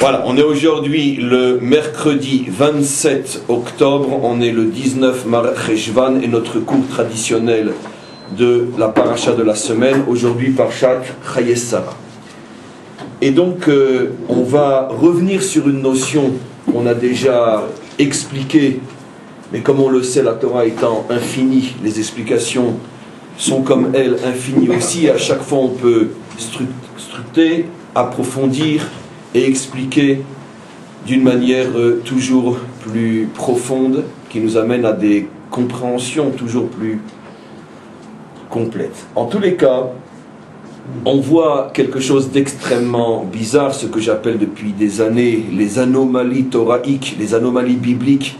Voilà, on est aujourd'hui le mercredi 27 octobre, on est le 19 Mar Cheshvan et notre cours traditionnel de la paracha de la semaine, aujourd'hui Parashat Chayei Sarah. Et donc on va revenir sur une notion qu'on a déjà expliquée, mais comme on le sait, la Torah étant infinie, les explications sont comme elle infinies aussi, et à chaque fois on peut structurer, approfondir et expliquer d'une manière toujours plus profonde, qui nous amène à des compréhensions toujours plus complètes. En tous les cas, on voit quelque chose d'extrêmement bizarre, ce que j'appelle depuis des années les anomalies thoraïques, les anomalies bibliques,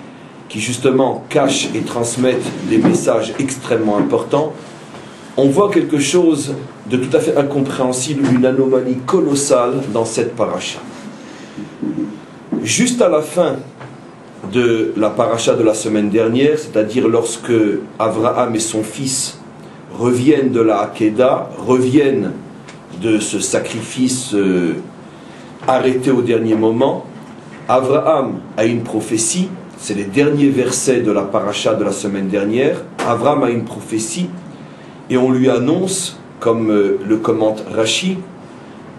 qui justement cachent et transmettent des messages extrêmement importants. On voit quelque chose de tout à fait incompréhensible, une anomalie colossale dans cette paracha. Juste à la fin de la paracha de la semaine dernière, c'est-à-dire lorsque Abraham et son fils reviennent de la Hakeda, reviennent de ce sacrifice arrêté au dernier moment, Abraham a une prophétie, c'est les derniers versets de la paracha de la semaine dernière. Abraham a une prophétie et on lui annonce, comme le commente Rashi,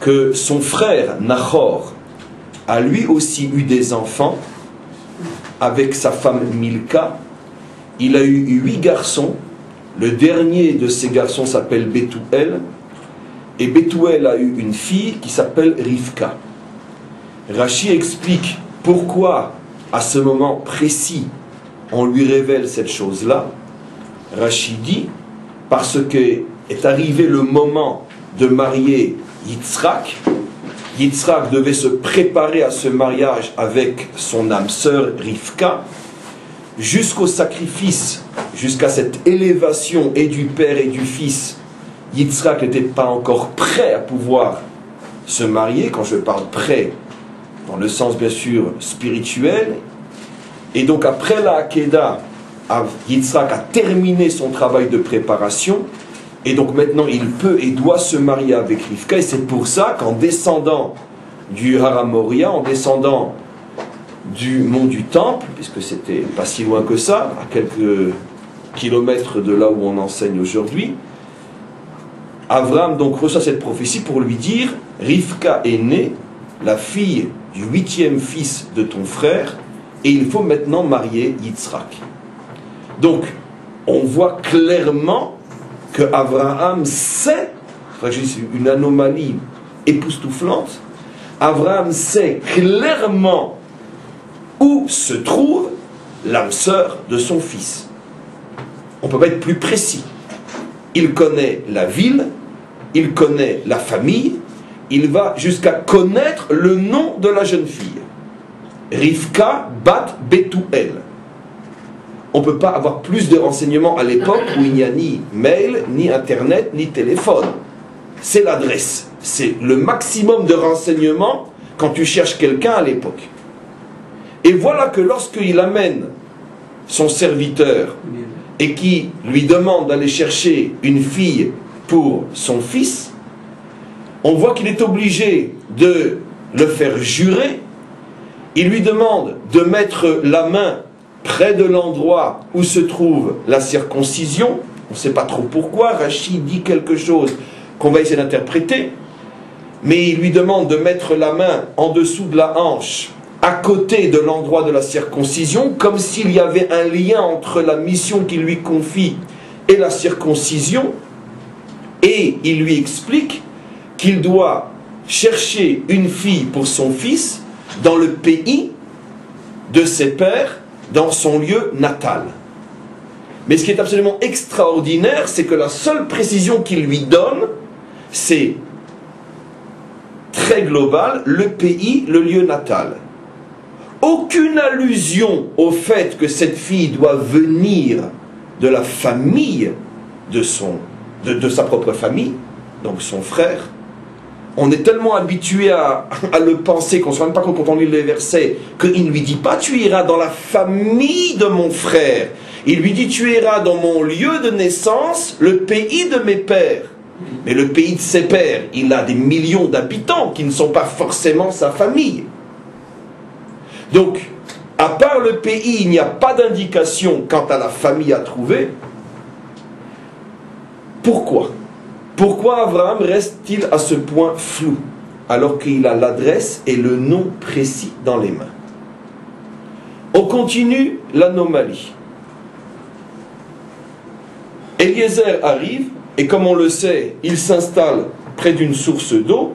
que son frère Nahor a lui aussi eu des enfants avec sa femme Milka. Il a eu 8 garçons. Le dernier de ces garçons s'appelle Bethuel, et Bethuel a eu une fille qui s'appelle Rivka. Rashi explique pourquoi à ce moment précis on lui révèle cette chose-là. Rashi dit parce que est arrivé le moment de marier Yitzhak. Yitzhak devait se préparer à ce mariage avec son âme sœur Rivka, jusqu'au sacrifice, jusqu'à cette élévation et du père et du fils. Yitzhak n'était pas encore prêt à pouvoir se marier. Quand je parle prêt, dans le sens bien sûr spirituel. Et donc après la Hakeda, Yitzhak a terminé son travail de préparation, et donc maintenant il peut et doit se marier avec Rivka, et c'est pour ça qu'en descendant du Har Moria, en descendant du mont du Temple, puisque c'était pas si loin que ça, à quelques kilomètres de là où on enseigne aujourd'hui, Abraham donc reçoit cette prophétie pour lui dire: Rivka est née, la fille du 8e fils de ton frère, et il faut maintenant marier Yitzhak. Donc, on voit clairement que Abraham sait, c'est une anomalie époustouflante, Abraham sait clairement où se trouve l'âme sœur de son fils. On ne peut pas être plus précis. Il connaît la ville, il connaît la famille, il va jusqu'à connaître le nom de la jeune fille. Rivka bat Bethuel. On ne peut pas avoir plus de renseignements à l'époque où il n'y a ni mail, ni internet, ni téléphone. C'est l'adresse. C'est le maximum de renseignements quand tu cherches quelqu'un à l'époque. Et voilà que lorsqu'il amène son serviteur et qui lui demande d'aller chercher une fille pour son fils, on voit qu'il est obligé de le faire jurer. Il lui demande de mettre la main près de l'endroit où se trouve la circoncision. On ne sait pas trop pourquoi. Rashi dit quelque chose qu'on va essayer d'interpréter. Mais il lui demande de mettre la main en dessous de la hanche, à côté de l'endroit de la circoncision, comme s'il y avait un lien entre la mission qu'il lui confie et la circoncision. Et il lui explique qu'il doit chercher une fille pour son fils dans le pays de ses pères, dans son lieu natal. Mais ce qui est absolument extraordinaire, c'est que la seule précision qu'il lui donne, c'est très global, le pays, le lieu natal. Aucune allusion au fait que cette fille doit venir de la famille de sa propre famille, donc son frère. On est tellement habitué à le penser qu'on ne se rend même pas compte quand on lit les versets, qu'il ne lui dit pas: tu iras dans la famille de mon frère. Il lui dit: tu iras dans mon lieu de naissance, le pays de mes pères. Mais le pays de ses pères, il a des millions d'habitants qui ne sont pas forcément sa famille. Donc, à part le pays, il n'y a pas d'indication quant à la famille à trouver. Pourquoi? Pourquoi Abraham reste-t-il à ce point flou, alors qu'il a l'adresse et le nom précis dans les mains? On continue l'anomalie. Eliezer arrive, et comme on le sait, il s'installe près d'une source d'eau.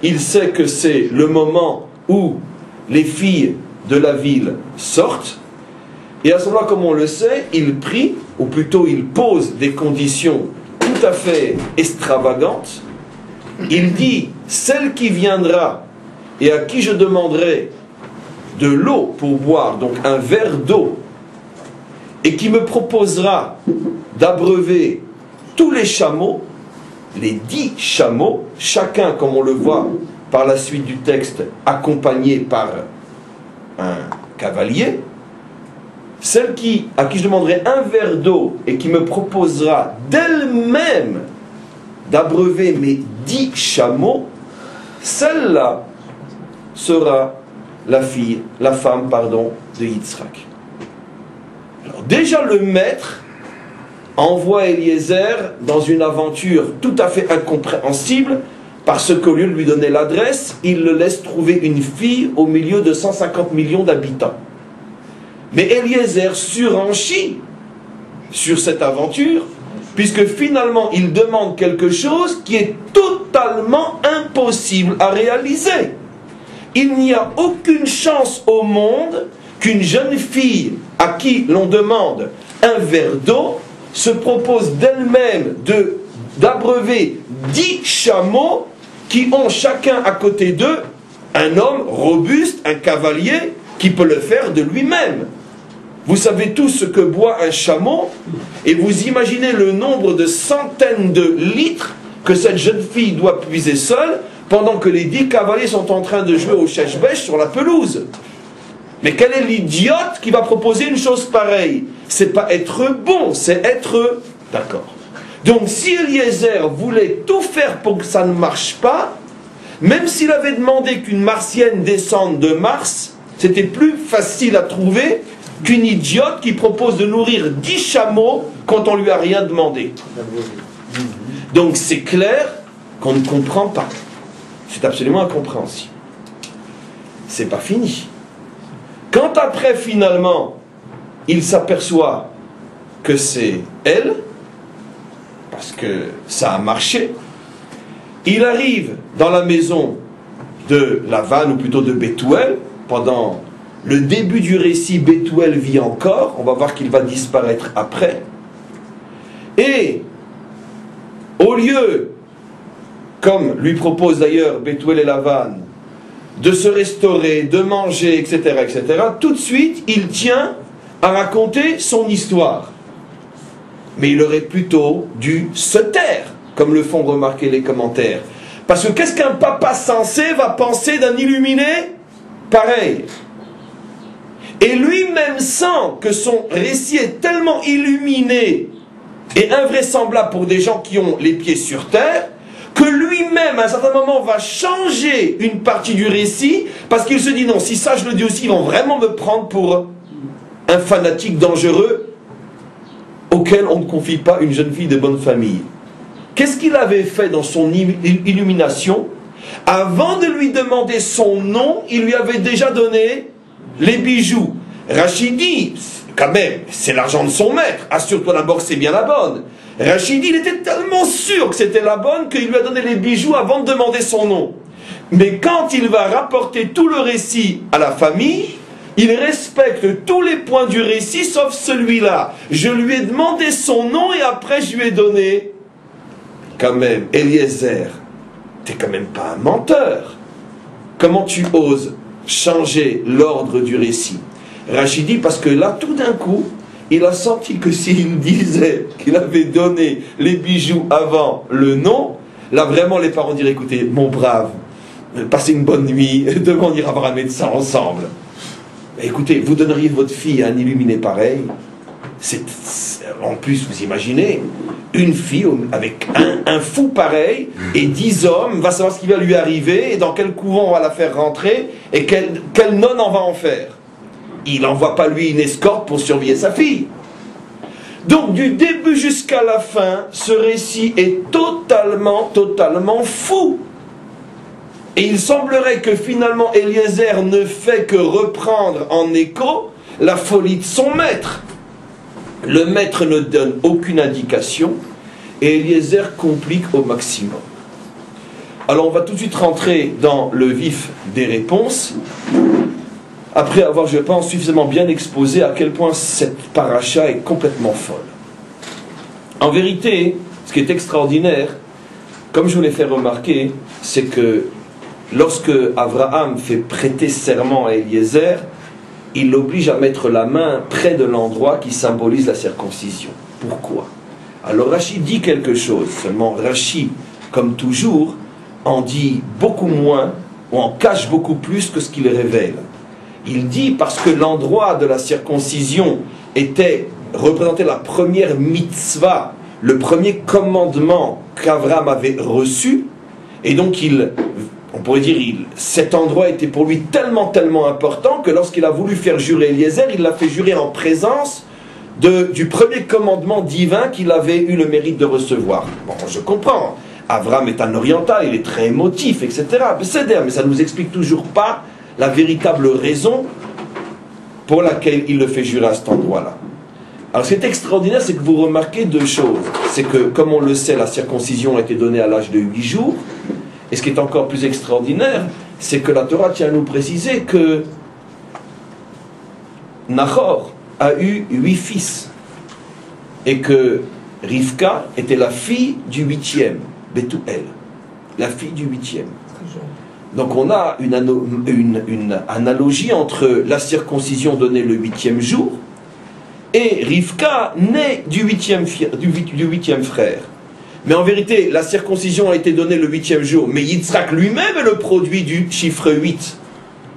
Il sait que c'est le moment où les filles de la ville sortent. Et à ce moment-là, comme on le sait, il prie, ou plutôt il pose des conditions tout à fait extravagantes. Il dit, celle qui viendra et à qui je demanderai de l'eau pour boire, donc un verre d'eau, et qui me proposera d'abreuver tous les chameaux, les 10 chameaux, chacun, comme on le voit par la suite du texte, accompagné par un cavalier, celle à qui je demanderai un verre d'eau et qui me proposera d'elle-même d'abreuver mes 10 chameaux, celle-là sera la femme de Yitzhak. Alors déjà le maître envoie Eliezer dans une aventure tout à fait incompréhensible, parce qu'au lieu de lui donner l'adresse, il le laisse trouver une fille au milieu de 150 millions d'habitants. Mais Eliezer surenchit sur cette aventure, puisque finalement il demande quelque chose qui est totalement impossible à réaliser. Il n'y a aucune chance au monde qu'une jeune fille à qui l'on demande un verre d'eau se propose d'elle-même d'abreuver 10 chameaux qui ont chacun à côté d'eux un homme robuste, un cavalier qui peut le faire de lui-même. Vous savez tous ce que boit un chameau, et vous imaginez le nombre de centaines de litres que cette jeune fille doit puiser seule pendant que les 10 cavaliers sont en train de jouer au chèche-bêche sur la pelouse. Mais quel est l'idiote qui va proposer une chose pareille? C'est pas être bon, c'est être d'accord. Donc si Eliezer voulait tout faire pour que ça ne marche pas, même s'il avait demandé qu'une martienne descende de Mars, c'était plus facile à trouver qu'une idiote qui propose de nourrir 10 chameaux quand on lui a rien demandé. Donc c'est clair qu'on ne comprend pas. C'est absolument incompréhensible. C'est pas fini. Quand après, finalement, il s'aperçoit que c'est elle, parce que ça a marché, il arrive dans la maison de Lavan, ou plutôt de Bethuel. Pendant le début du récit, Bethuel vit encore. On va voir qu'il va disparaître après. Et, au lieu, comme lui propose d'ailleurs Bethuel et Lavan, de se restaurer, de manger, etc., etc., tout de suite, il tient à raconter son histoire. Mais il aurait plutôt dû se taire, comme le font remarquer les commentaires. Parce que qu'est-ce qu'un papa sensé va penser d'un illuminé pareil? Et lui-même sent que son récit est tellement illuminé et invraisemblable pour des gens qui ont les pieds sur terre, que lui-même, à un certain moment, va changer une partie du récit, parce qu'il se dit, non, si ça je le dis aussi, ils vont vraiment me prendre pour un fanatique dangereux, auquel on ne confie pas une jeune fille de bonne famille. Qu'est-ce qu'il avait fait dans son illumination? Avant de lui demander son nom, il lui avait déjà donné les bijoux. Rachid dit, quand même, c'est l'argent de son maître, assure-toi d'abord que c'est bien la bonne. Rachid dit, il était tellement sûr que c'était la bonne qu'il lui a donné les bijoux avant de demander son nom. Mais quand il va rapporter tout le récit à la famille, il respecte tous les points du récit sauf celui-là. Je lui ai demandé son nom et après je lui ai donné. Quand même, Eliezer, t'es quand même pas un menteur. Comment tu oses changer l'ordre du récit? Rachid dit, parce que là, tout d'un coup, il a senti que s'il disait qu'il avait donné les bijoux avant le nom, là vraiment les parents diraient, écoutez, mon brave, passez une bonne nuit, demain on ira voir un médecin ensemble. Écoutez, vous donneriez votre fille à un illuminé pareil? En plus, vous imaginez, une fille avec un fou pareil et 10 hommes, va savoir ce qui va lui arriver et dans quel couvent on va la faire rentrer et quelle nonne on va en faire. Il n'envoie pas lui une escorte pour surveiller sa fille. Donc du début jusqu'à la fin, ce récit est totalement fou. Et il semblerait que finalement Eliezer ne fait que reprendre en écho la folie de son maître. Le maître ne donne aucune indication et Eliezer complique au maximum. Alors on va tout de suite rentrer dans le vif des réponses, après avoir, je pense, suffisamment bien exposé à quel point cette paracha est complètement folle. En vérité, ce qui est extraordinaire, comme je vous l'ai fait remarquer, c'est que lorsque Abraham fait prêter serment à Eliezer, il l'oblige à mettre la main près de l'endroit qui symbolise la circoncision. Pourquoi? Alors Rashi dit quelque chose, seulement Rashi, comme toujours, en dit beaucoup moins, ou en cache beaucoup plus que ce qu'il révèle. Il dit parce que l'endroit de la circoncision représentait la première mitzvah, le premier commandement qu'Abraham avait reçu, et donc on pourrait dire, cet endroit était pour lui tellement important que lorsqu'il a voulu faire jurer Eliezer, il l'a fait jurer en présence du premier commandement divin qu'il avait eu le mérite de recevoir. Bon, je comprends, Abraham est un oriental, il est très émotif, etc. Mais ça ne nous explique toujours pas la véritable raison pour laquelle il le fait jurer à cet endroit-là. Alors ce qui est extraordinaire, c'est que vous remarquez deux choses. C'est que, comme on le sait, la circoncision a été donnée à l'âge de 8 jours. Et ce qui est encore plus extraordinaire, c'est que la Torah tient à nous préciser que Nahor a eu 8 fils. Et que Rivka était la fille du 8e, Bethuel. La fille du 8e. Donc on a une analogie entre la circoncision donnée le 8e jour et Rivka née du 8e frère. Mais en vérité, la circoncision a été donnée le 8e jour, mais Yitzhak lui-même est le produit du chiffre 8,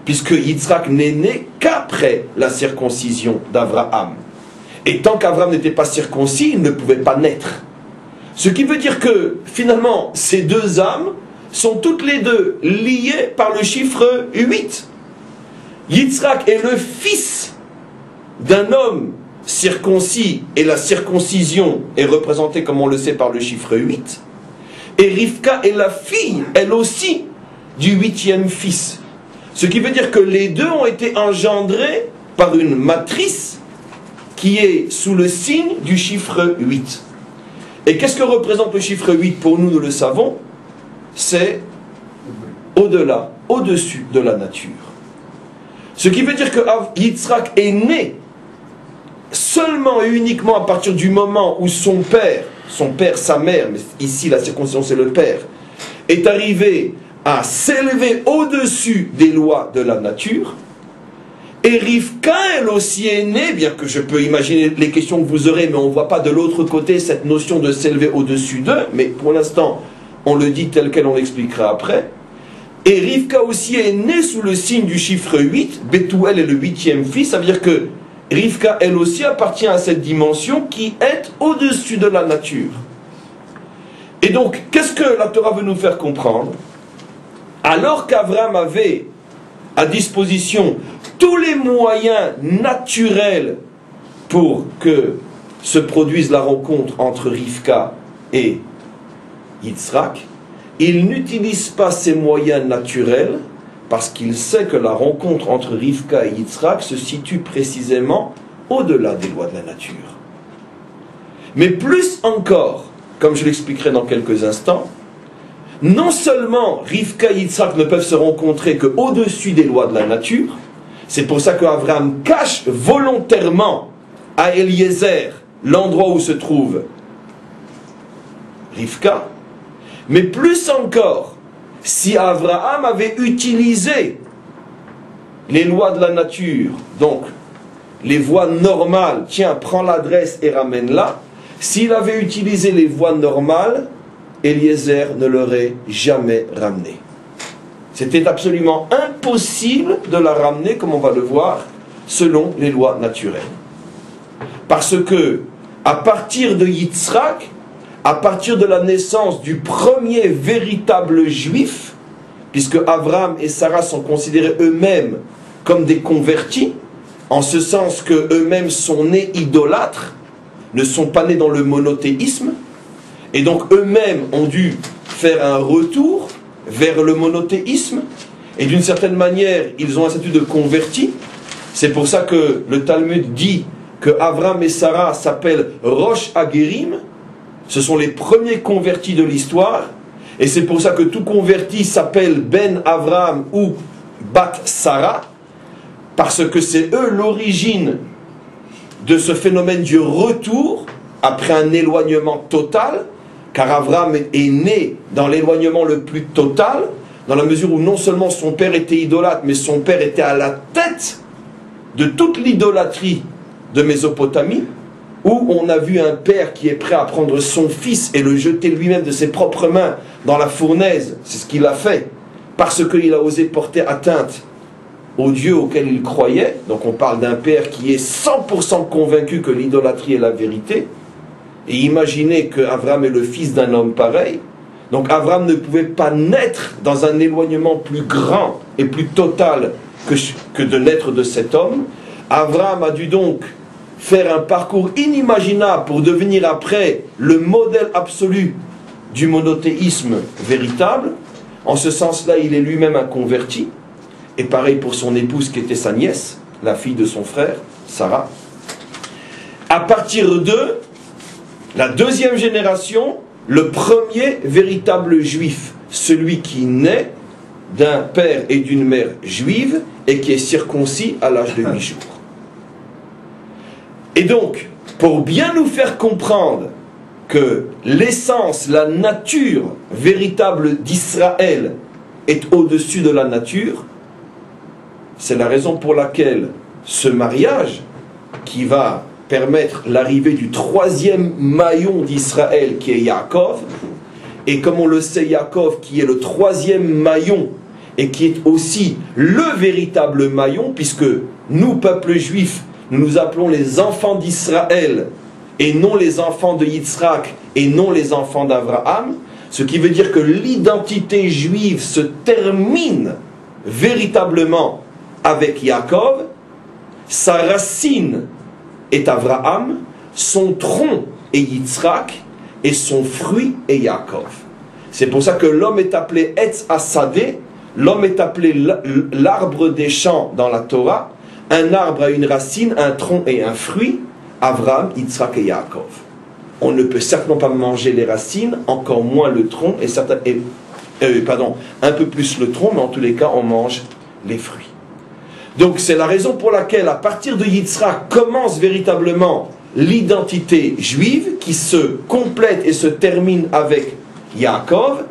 puisque Yitzhak n'est né qu'après la circoncision d'Abraham. Et tant qu'Abraham n'était pas circoncis, il ne pouvait pas naître. Ce qui veut dire que, finalement, ces deux âmes sont toutes les deux liées par le chiffre 8. Yitzhak est le fils d'un homme circoncis, et la circoncision est représentée, comme on le sait, par le chiffre 8. Et Rivka est la fille, elle aussi, du 8e fils. Ce qui veut dire que les deux ont été engendrés par une matrice qui est sous le signe du chiffre 8. Et qu'est-ce que représente le chiffre 8 pour nous, nous le savons? C'est au-delà, au-dessus de la nature. Ce qui veut dire que Yitzhak est né seulement et uniquement à partir du moment où son père, sa mère, mais ici la circoncision c'est le père, est arrivé à s'élever au-dessus des lois de la nature. Et Rivka, elle aussi est née, bien que je peux imaginer les questions que vous aurez, mais on ne voit pas de l'autre côté cette notion de s'élever au-dessus d'eux, mais pour l'instant, on le dit tel quel, on l'expliquera après. Et Rivka aussi est née sous le signe du chiffre 8, Bethuel est le 8e fils, ça veut dire que Rivka, elle aussi, appartient à cette dimension qui est au-dessus de la nature. Et donc, qu'est-ce que la Torah veut nous faire comprendre? Alors qu'Abraham avait à disposition tous les moyens naturels pour que se produise la rencontre entre Rivka et Yitzhak, il n'utilise pas ces moyens naturels parce qu'il sait que la rencontre entre Rivka et Yitzhak se situe précisément au-delà des lois de la nature. Mais plus encore, comme je l'expliquerai dans quelques instants, non seulement Rivka et Yitzhak ne peuvent se rencontrer qu'au-dessus des lois de la nature, c'est pour ça qu'Abraham cache volontairement à Eliezer l'endroit où se trouve Rivka, mais plus encore, si Abraham avait utilisé les lois de la nature, donc les voies normales, tiens, prends l'adresse et ramène-la, s'il avait utilisé les voies normales, Eliezer ne l'aurait jamais ramené. C'était absolument impossible de la ramener, comme on va le voir, selon les lois naturelles. Parce que, à partir de Yitzhak, à partir de la naissance du premier véritable juif, puisque Abraham et Sarah sont considérés eux-mêmes comme des convertis, en ce sens que eux-mêmes sont nés idolâtres, ne sont pas nés dans le monothéisme, et donc eux-mêmes ont dû faire un retour vers le monothéisme, et d'une certaine manière, ils ont un statut de convertis. C'est pour ça que le Talmud dit que Abraham et Sarah s'appellent Rosh Hagerim, ce sont les premiers convertis de l'histoire, et c'est pour ça que tout converti s'appelle Ben Abraham ou Bat Sarah, parce que c'est eux l'origine de ce phénomène du retour après un éloignement total, car Abraham est né dans l'éloignement le plus total, dans la mesure où non seulement son père était idolâtre, mais son père était à la tête de toute l'idolâtrie de Mésopotamie, où on a vu un père qui est prêt à prendre son fils et le jeter lui-même de ses propres mains dans la fournaise. C'est ce qu'il a fait, parce qu'il a osé porter atteinte au Dieu auquel il croyait. Donc on parle d'un père qui est 100% convaincu que l'idolâtrie est la vérité. Et imaginez qu'Abraham est le fils d'un homme pareil. Donc Abraham ne pouvait pas naître dans un éloignement plus grand et plus total que de naître de cet homme. Abraham a dû donc faire un parcours inimaginable pour devenir après le modèle absolu du monothéisme véritable. En ce sens-là, il est lui-même un converti. Et pareil pour son épouse qui était sa nièce, la fille de son frère, Sarah. À partir de la deuxième génération, le premier véritable juif, celui qui naît d'un père et d'une mère juive et qui est circoncis à l'âge de 8 jours. Et donc, pour bien nous faire comprendre que l'essence, la nature véritable d'Israël est au-dessus de la nature, c'est la raison pour laquelle ce mariage, qui va permettre l'arrivée du troisième maillon d'Israël, qui est Yaakov, et comme on le sait, Yaakov, qui est le troisième maillon, et qui est aussi le véritable maillon, puisque nous, peuple juif, nous nous appelons les enfants d'Israël, et non les enfants de Yitzhak, et non les enfants d'Abraham, ce qui veut dire que l'identité juive se termine véritablement avec Yaakov, sa racine est Abraham, son tronc est Yitzhak, et son fruit est Yaakov. C'est pour ça que l'homme est appelé Etz Hasadeh, l'homme est appelé l'arbre des champs dans la Torah. Un arbre a une racine, un tronc et un fruit, Abraham, Yitzhak et Yaakov. On ne peut certainement pas manger les racines, encore moins le tronc, un peu plus le tronc, mais en tous les cas, on mange les fruits. Donc c'est la raison pour laquelle, à partir de Yitzhak, commence véritablement l'identité juive, qui se complète et se termine avec Yaakov.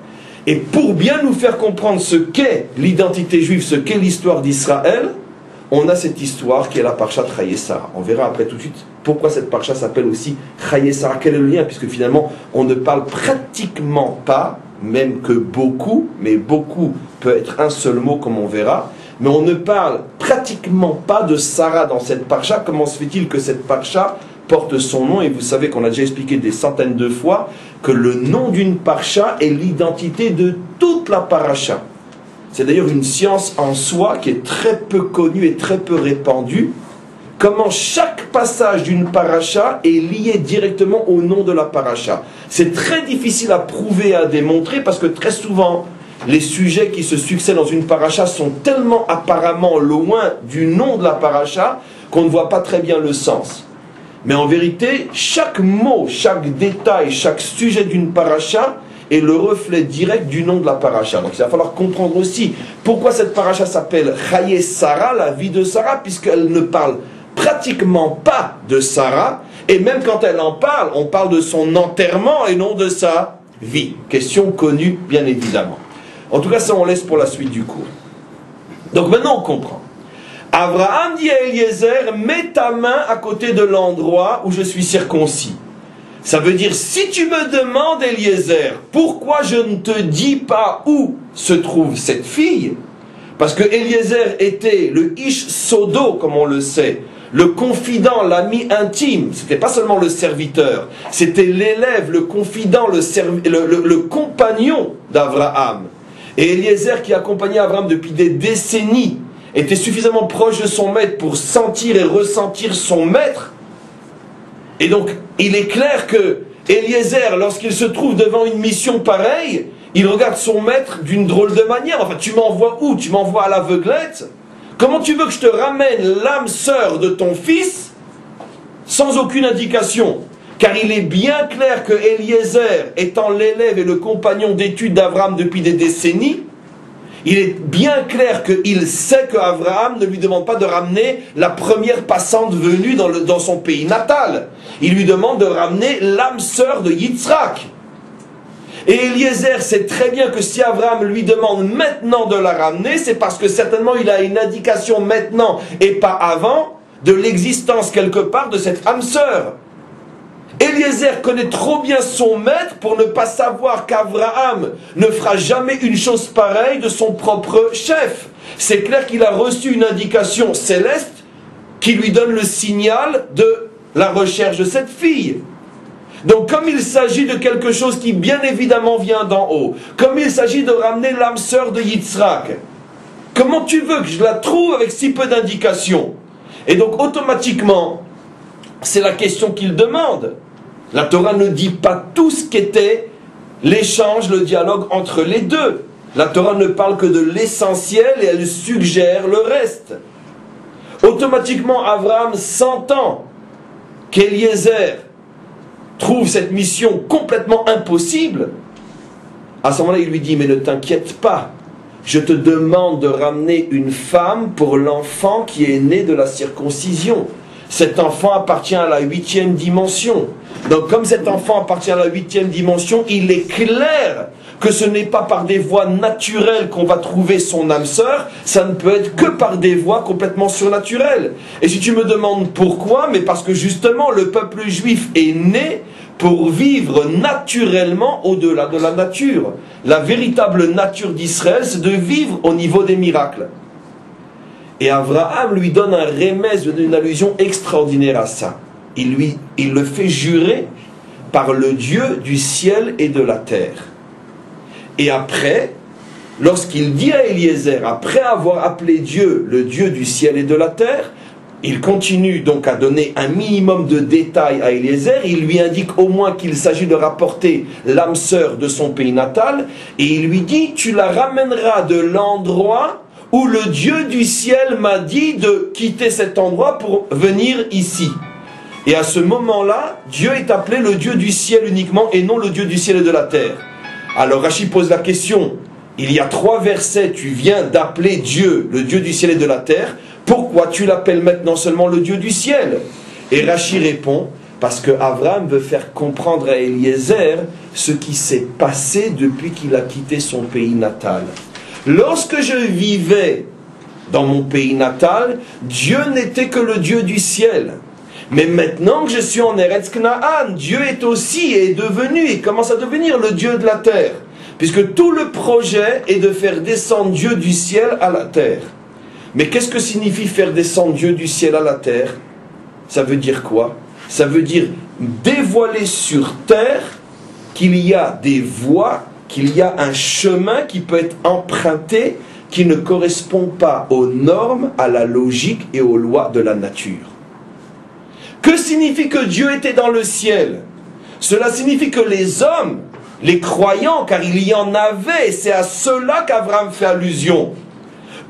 Et pour bien nous faire comprendre ce qu'est l'identité juive, ce qu'est l'histoire d'Israël, on a cette histoire qui est la Parshat Chayei Sarah. On verra après tout de suite pourquoi cette Parsha s'appelle aussi Chayei Sarah. Quel est le lien? Puisque finalement, on ne parle pratiquement pas, même que beaucoup, mais beaucoup peut être un seul mot comme on verra, mais on ne parle pratiquement pas de Sarah dans cette Parsha. Comment se fait-il que cette Parsha porte son nom? Et vous savez qu'on a déjà expliqué des centaines de fois que le nom d'une Parsha est l'identité de toute la Parasha. C'est d'ailleurs une science en soi qui est très peu connue et très peu répandue. Comment chaque passage d'une Parasha est lié directement au nom de la Parasha. C'est très difficile à prouver et à démontrer parce que très souvent, les sujets qui se succèdent dans une Parasha sont tellement apparemment loin du nom de la Parasha qu'on ne voit pas très bien le sens. Mais en vérité, chaque mot, chaque détail, chaque sujet d'une Parasha est le reflet direct du nom de la Parasha. Donc il va falloir comprendre aussi pourquoi cette Parasha s'appelle Chayei Sarah, la vie de Sarah, puisqu'elle ne parle pratiquement pas de Sarah, et même quand elle en parle, on parle de son enterrement et non de sa vie. Question connue, bien évidemment. En tout cas, ça on laisse pour la suite du cours. Donc maintenant on comprend. Abraham dit à Eliezer, mets ta main à côté de l'endroit où je suis circoncis. Ça veut dire, si tu me demandes, Eliezer, pourquoi je ne te dis pas où se trouve cette fille? Parce que Eliezer était le Ish Sodo, comme on le sait, le confident, l'ami intime. C'était pas seulement le serviteur, c'était l'élève, le confident, le compagnon d'Abraham. Et Eliezer, qui accompagnait Abraham depuis des décennies, était suffisamment proche de son maître pour sentir et ressentir son maître. Et donc, il est clair que Eliezer, lorsqu'il se trouve devant une mission pareille, il regarde son maître d'une drôle de manière. Enfin, tu m'envoies où? Tu m'envoies à l'aveuglette? Comment tu veux que je te ramène l'âme sœur de ton fils sans aucune indication? Car il est bien clair que Eliezer, étant l'élève et le compagnon d'études d'Abraham depuis des décennies, il est bien clair qu'il sait qu'Abraham ne lui demande pas de ramener la première passante venue dans son pays natal. Il lui demande de ramener l'âme sœur de Yitzhak. Et Eliezer sait très bien que si Abraham lui demande maintenant de la ramener, c'est parce que certainement il a une indication maintenant et pas avant de l'existence quelque part de cette âme sœur. Eliezer connaît trop bien son maître pour ne pas savoir qu'Abraham ne fera jamais une chose pareille de son propre chef. C'est clair qu'il a reçu une indication céleste qui lui donne le signal de la recherche de cette fille. Donc comme il s'agit de quelque chose qui bien évidemment vient d'en haut, comme il s'agit de ramener l'âme sœur de Yitzhak, comment tu veux que je la trouve avec si peu d'indications? Et donc automatiquement, c'est la question qu'il demande. La Torah ne dit pas tout ce qu'était l'échange, le dialogue entre les deux. La Torah ne parle que de l'essentiel et elle suggère le reste. Automatiquement, Abraham s'entend qu'Eliezer trouve cette mission complètement impossible. À ce moment-là, il lui dit, mais ne t'inquiète pas, je te demande de ramener une femme pour l'enfant qui est né de la circoncision. Cet enfant appartient à la 8e dimension. Donc comme cet enfant appartient à la 8e dimension, il est clair que ce n'est pas par des voies naturelles qu'on va trouver son âme sœur, ça ne peut être que par des voies complètement surnaturelles. Et si tu me demandes pourquoi, mais parce que justement le peuple juif est né pour vivre naturellement au-delà de la nature. La véritable nature d'Israël, c'est de vivre au niveau des miracles. Et Abraham lui donne un remède, une allusion extraordinaire à ça. Il le fait jurer par le Dieu du ciel et de la terre. Et après, lorsqu'il dit à Eliezer, après avoir appelé Dieu le Dieu du ciel et de la terre, il continue donc à donner un minimum de détails à Eliezer. Il lui indique au moins qu'il s'agit de rapporter l'âme sœur de son pays natal. Et il lui dit, tu la ramèneras de l'endroit où le Dieu du ciel m'a dit de quitter cet endroit pour venir ici. Et à ce moment-là, Dieu est appelé le Dieu du ciel uniquement et non le Dieu du ciel et de la terre. Alors Rachi pose la question, il y a 3 versets, tu viens d'appeler Dieu, le Dieu du ciel et de la terre, pourquoi tu l'appelles maintenant seulement le Dieu du ciel? Et Rachi répond, parce que Abraham veut faire comprendre à Eliezer ce qui s'est passé depuis qu'il a quitté son pays natal. Lorsque je vivais dans mon pays natal, Dieu n'était que le Dieu du ciel. Mais maintenant que je suis en Eretz Knaan, Dieu est aussi et est devenu et commence à devenir le Dieu de la terre. Puisque tout le projet est de faire descendre Dieu du ciel à la terre. Mais qu'est-ce que signifie faire descendre Dieu du ciel à la terre? Ça veut dire quoi? Ça veut dire dévoiler sur terre qu'il y a des voies, qu'il y a un chemin qui peut être emprunté qui ne correspond pas aux normes, à la logique et aux lois de la nature. Que signifie que Dieu était dans le ciel? Cela signifie que les hommes, les croyants, car il y en avait, et c'est à cela qu'Abraham fait allusion.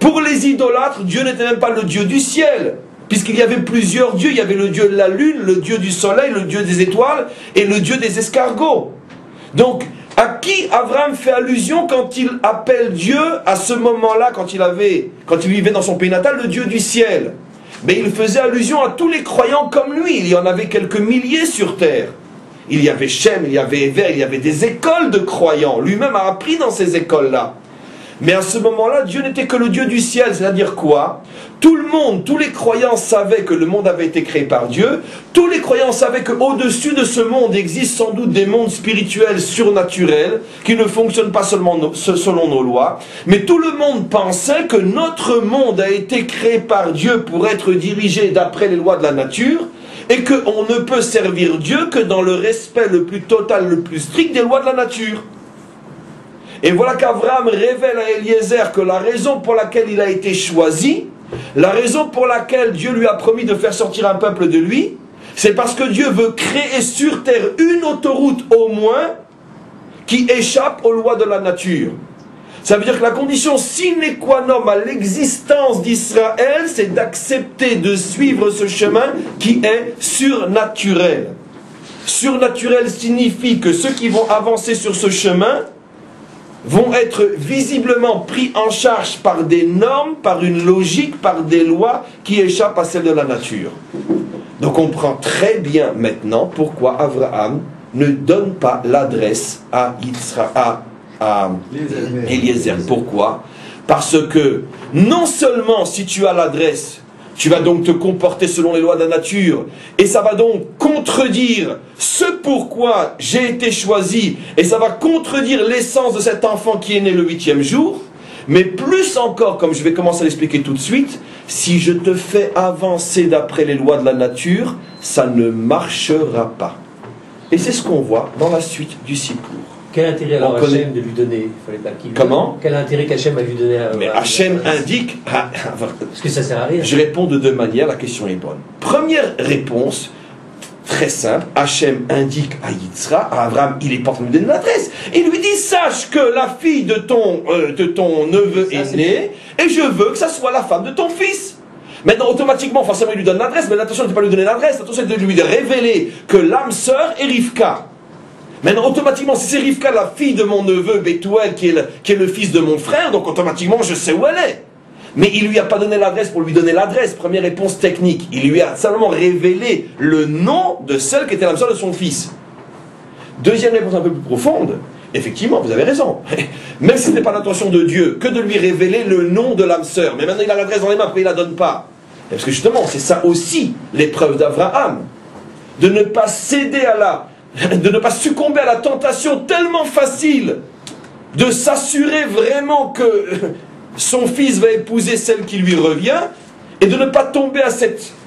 Pour les idolâtres, Dieu n'était même pas le Dieu du ciel, puisqu'il y avait plusieurs dieux. Il y avait le Dieu de la lune, le Dieu du soleil, le Dieu des étoiles et le Dieu des escargots. Donc, à qui Abraham fait allusion quand il appelle Dieu à ce moment-là, quand il vivait dans son pays natal, le Dieu du ciel? Mais il faisait allusion à tous les croyants comme lui. Il y en avait quelques milliers sur terre. Il y avait Shem, il y avait Ever, il y avait des écoles de croyants. Lui-même a appris dans ces écoles-là. Mais à ce moment-là, Dieu n'était que le Dieu du ciel, c'est-à-dire quoi? Tout le monde, tous les croyants savaient que le monde avait été créé par Dieu. Tous les croyants savaient qu'au-dessus de ce monde existent sans doute des mondes spirituels surnaturels qui ne fonctionnent pas seulement selon nos lois. Mais tout le monde pensait que notre monde a été créé par Dieu pour être dirigé d'après les lois de la nature et qu'on ne peut servir Dieu que dans le respect le plus total, le plus strict des lois de la nature. Et voilà qu'Abraham révèle à Eliezer que la raison pour laquelle il a été choisi, la raison pour laquelle Dieu lui a promis de faire sortir un peuple de lui, c'est parce que Dieu veut créer sur terre une autoroute au moins qui échappe aux lois de la nature. Ça veut dire que la condition sine qua non à l'existence d'Israël, c'est d'accepter de suivre ce chemin qui est surnaturel. Surnaturel signifie que ceux qui vont avancer sur ce chemin vont être visiblement pris en charge par des normes, par une logique, par des lois qui échappent à celles de la nature. Donc on comprend très bien maintenant pourquoi Abraham ne donne pas l'adresse à Eliezer. Pourquoi? Parce que non seulement si tu as l'adresse, tu vas donc te comporter selon les lois de la nature, et ça va donc contredire ce pourquoi j'ai été choisi, et ça va contredire l'essence de cet enfant qui est né le 8e jour, mais plus encore, comme je vais commencer à l'expliquer tout de suite, si je te fais avancer d'après les lois de la nature, ça ne marchera pas. Et c'est ce qu'on voit dans la suite du Sippour. Quel intérêt alors Hachem de lui donner? Fallait pas qu'il... Comment? Quel intérêt qu'Hachem a lui donné à... Mais Hachem indique... Parce que ça sert à rien. Je réponds de deux manières, la question est bonne. Première réponse, très simple, Hachem indique à Yitzhak, à Abraham, il est pas en train de lui donner l'adresse. Il lui dit, sache que la fille de ton neveu est née, et je veux que ça soit la femme de ton fils. Maintenant, automatiquement, forcément, il lui donne l'adresse, mais l'intention n'est pas de lui donner l'adresse, l'intention est de lui révéler que l'âme sœur est Rivka. Maintenant, automatiquement, si c'est Rivka, la fille de mon neveu Bethuel, qui est le fils de mon frère, donc automatiquement, je sais où elle est. Mais il ne lui a pas donné l'adresse pour lui donner l'adresse. Première réponse technique. Il lui a simplement révélé le nom de celle qui était l'âme sœur de son fils. Deuxième réponse un peu plus profonde. Effectivement, vous avez raison. Même si ce n'est pas l'intention de Dieu que de lui révéler le nom de l'âme sœur. Mais maintenant, il a l'adresse dans les mains, pourquoi il ne la donne pas? Parce que justement, c'est ça aussi l'épreuve d'Abraham. De ne pas céder de ne pas succomber à la tentation tellement facile de s'assurer vraiment que son fils va épouser celle qui lui revient, et de ne pas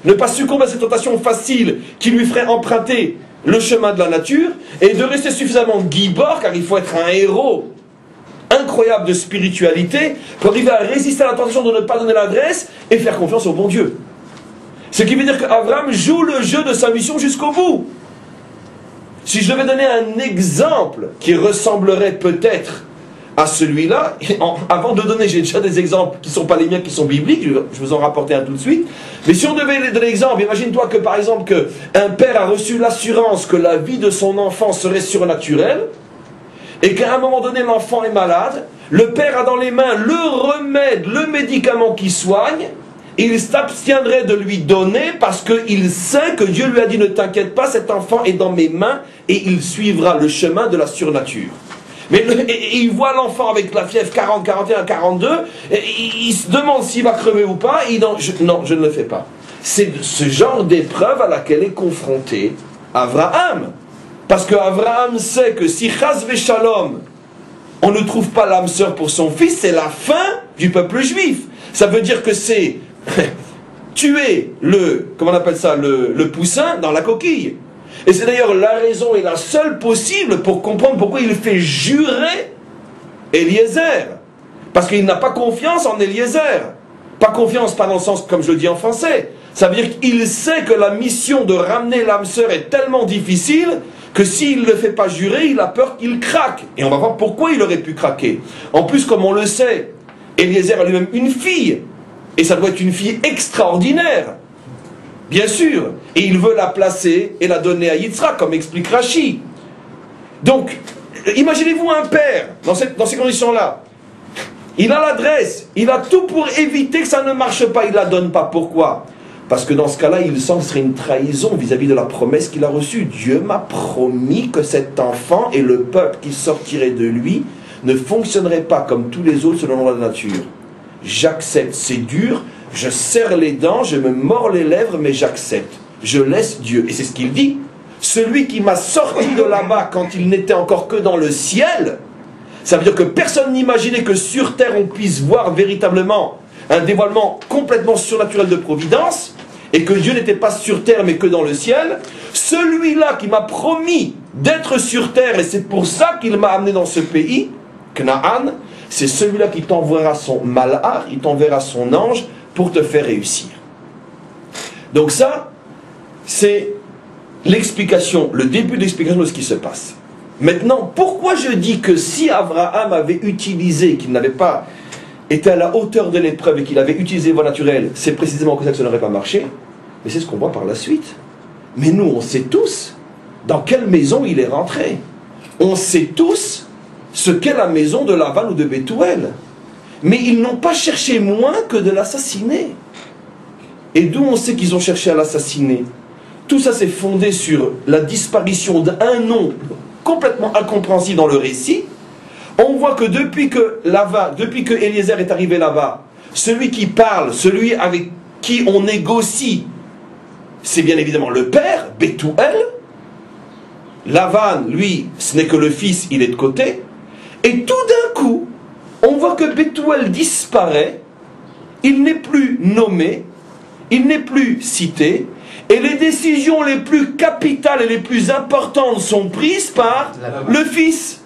ne pas succomber à cette tentation facile qui lui ferait emprunter le chemin de la nature, et de rester suffisamment guibord, car il faut être un héros incroyable de spiritualité pour arriver à résister à la tentation de ne pas donner l'adresse et faire confiance au bon Dieu. Ce qui veut dire qu'Abraham joue le jeu de sa mission jusqu'au bout. Si je devais donner un exemple qui ressemblerait peut-être à celui-là, avant de donner, j'ai déjà des exemples qui ne sont pas les miens, qui sont bibliques, je vous en rapporter un tout de suite, mais si on devait donner l'exemple, imagine-toi que par exemple qu'un père a reçu l'assurance que la vie de son enfant serait surnaturelle, et qu'à un moment donné l'enfant est malade, le père a dans les mains le remède, le médicament qui soigne, il s'abstiendrait de lui donner parce qu'il sait que Dieu lui a dit ne t'inquiète pas, cet enfant est dans mes mains et il suivra le chemin de la surnature. Mais il voit l'enfant avec la fièvre 40, 41, 42, et il se demande s'il va crever ou pas, et non, je ne le fais pas. C'est ce genre d'épreuve à laquelle est confronté Abraham. Parce que Abraham sait que si Chas Veshalom, on ne trouve pas l'âme sœur pour son fils, c'est la fin du peuple juif. Ça veut dire que c'est tuer comment on appelle ça, le poussin dans la coquille. Et c'est d'ailleurs la raison et la seule possible pour comprendre pourquoi il fait jurer Eliezer. Parce qu'il n'a pas confiance en Eliezer. Pas confiance, pas dans le sens comme je le dis en français. Ça veut dire qu'il sait que la mission de ramener l'âme sœur est tellement difficile que s'il ne le fait pas jurer, il a peur qu'il craque. Et on va voir pourquoi il aurait pu craquer. En plus, comme on le sait, Eliezer a lui-même une fille. Et ça doit être une fille extraordinaire. Bien sûr. Et il veut la placer et la donner à Yitzhak, comme explique Rashi. Donc, imaginez-vous un père, dans ces conditions-là. Il a l'adresse, il a tout pour éviter que ça ne marche pas, il ne la donne pas. Pourquoi? Parce que dans ce cas-là, il sent que ce serait une trahison vis-à-vis de la promesse qu'il a reçue. Dieu m'a promis que cet enfant et le peuple qui sortirait de lui ne fonctionnerait pas comme tous les autres selon la loi de la nature. J'accepte, c'est dur, je serre les dents, je me mords les lèvres, mais j'accepte. Je laisse Dieu. Et c'est ce qu'il dit. Celui qui m'a sorti de là-bas quand il n'était encore que dans le ciel, ça veut dire que personne n'imaginait que sur terre on puisse voir véritablement un dévoilement complètement surnaturel de providence, et que Dieu n'était pas sur terre mais que dans le ciel. Celui-là qui m'a promis d'être sur terre, et c'est pour ça qu'il m'a amené dans ce pays, Canaan, c'est celui-là qui t'enverra son malhar, il t'enverra son ange pour te faire réussir. Donc ça, c'est l'explication, le début de l'explication de ce qui se passe. Maintenant, pourquoi je dis que si Abraham avait utilisé, qu'il n'avait pas été à la hauteur de l'épreuve et qu'il avait utilisé les voies naturelles, c'est précisément comme ça que ça n'aurait pas marché. Mais c'est ce qu'on voit par la suite. Mais nous, on sait tous dans quelle maison il est rentré. On sait tous ce qu'est la maison de Lavan ou de Bethuel. Mais ils n'ont pas cherché moins que de l'assassiner. Et d'où on sait qu'ils ont cherché à l'assassiner? Tout ça s'est fondé sur la disparition d'un nom complètement incompréhensible dans le récit. On voit que depuis que Eliezer est arrivé là-bas, celui qui parle, celui avec qui on négocie, c'est bien évidemment le père, Bethuel. Lavan, lui, ce n'est que le fils, il est de côté. Et tout d'un coup, on voit que Bethuel disparaît, il n'est plus nommé, il n'est plus cité, et les décisions les plus capitales et les plus importantes sont prises par le fils.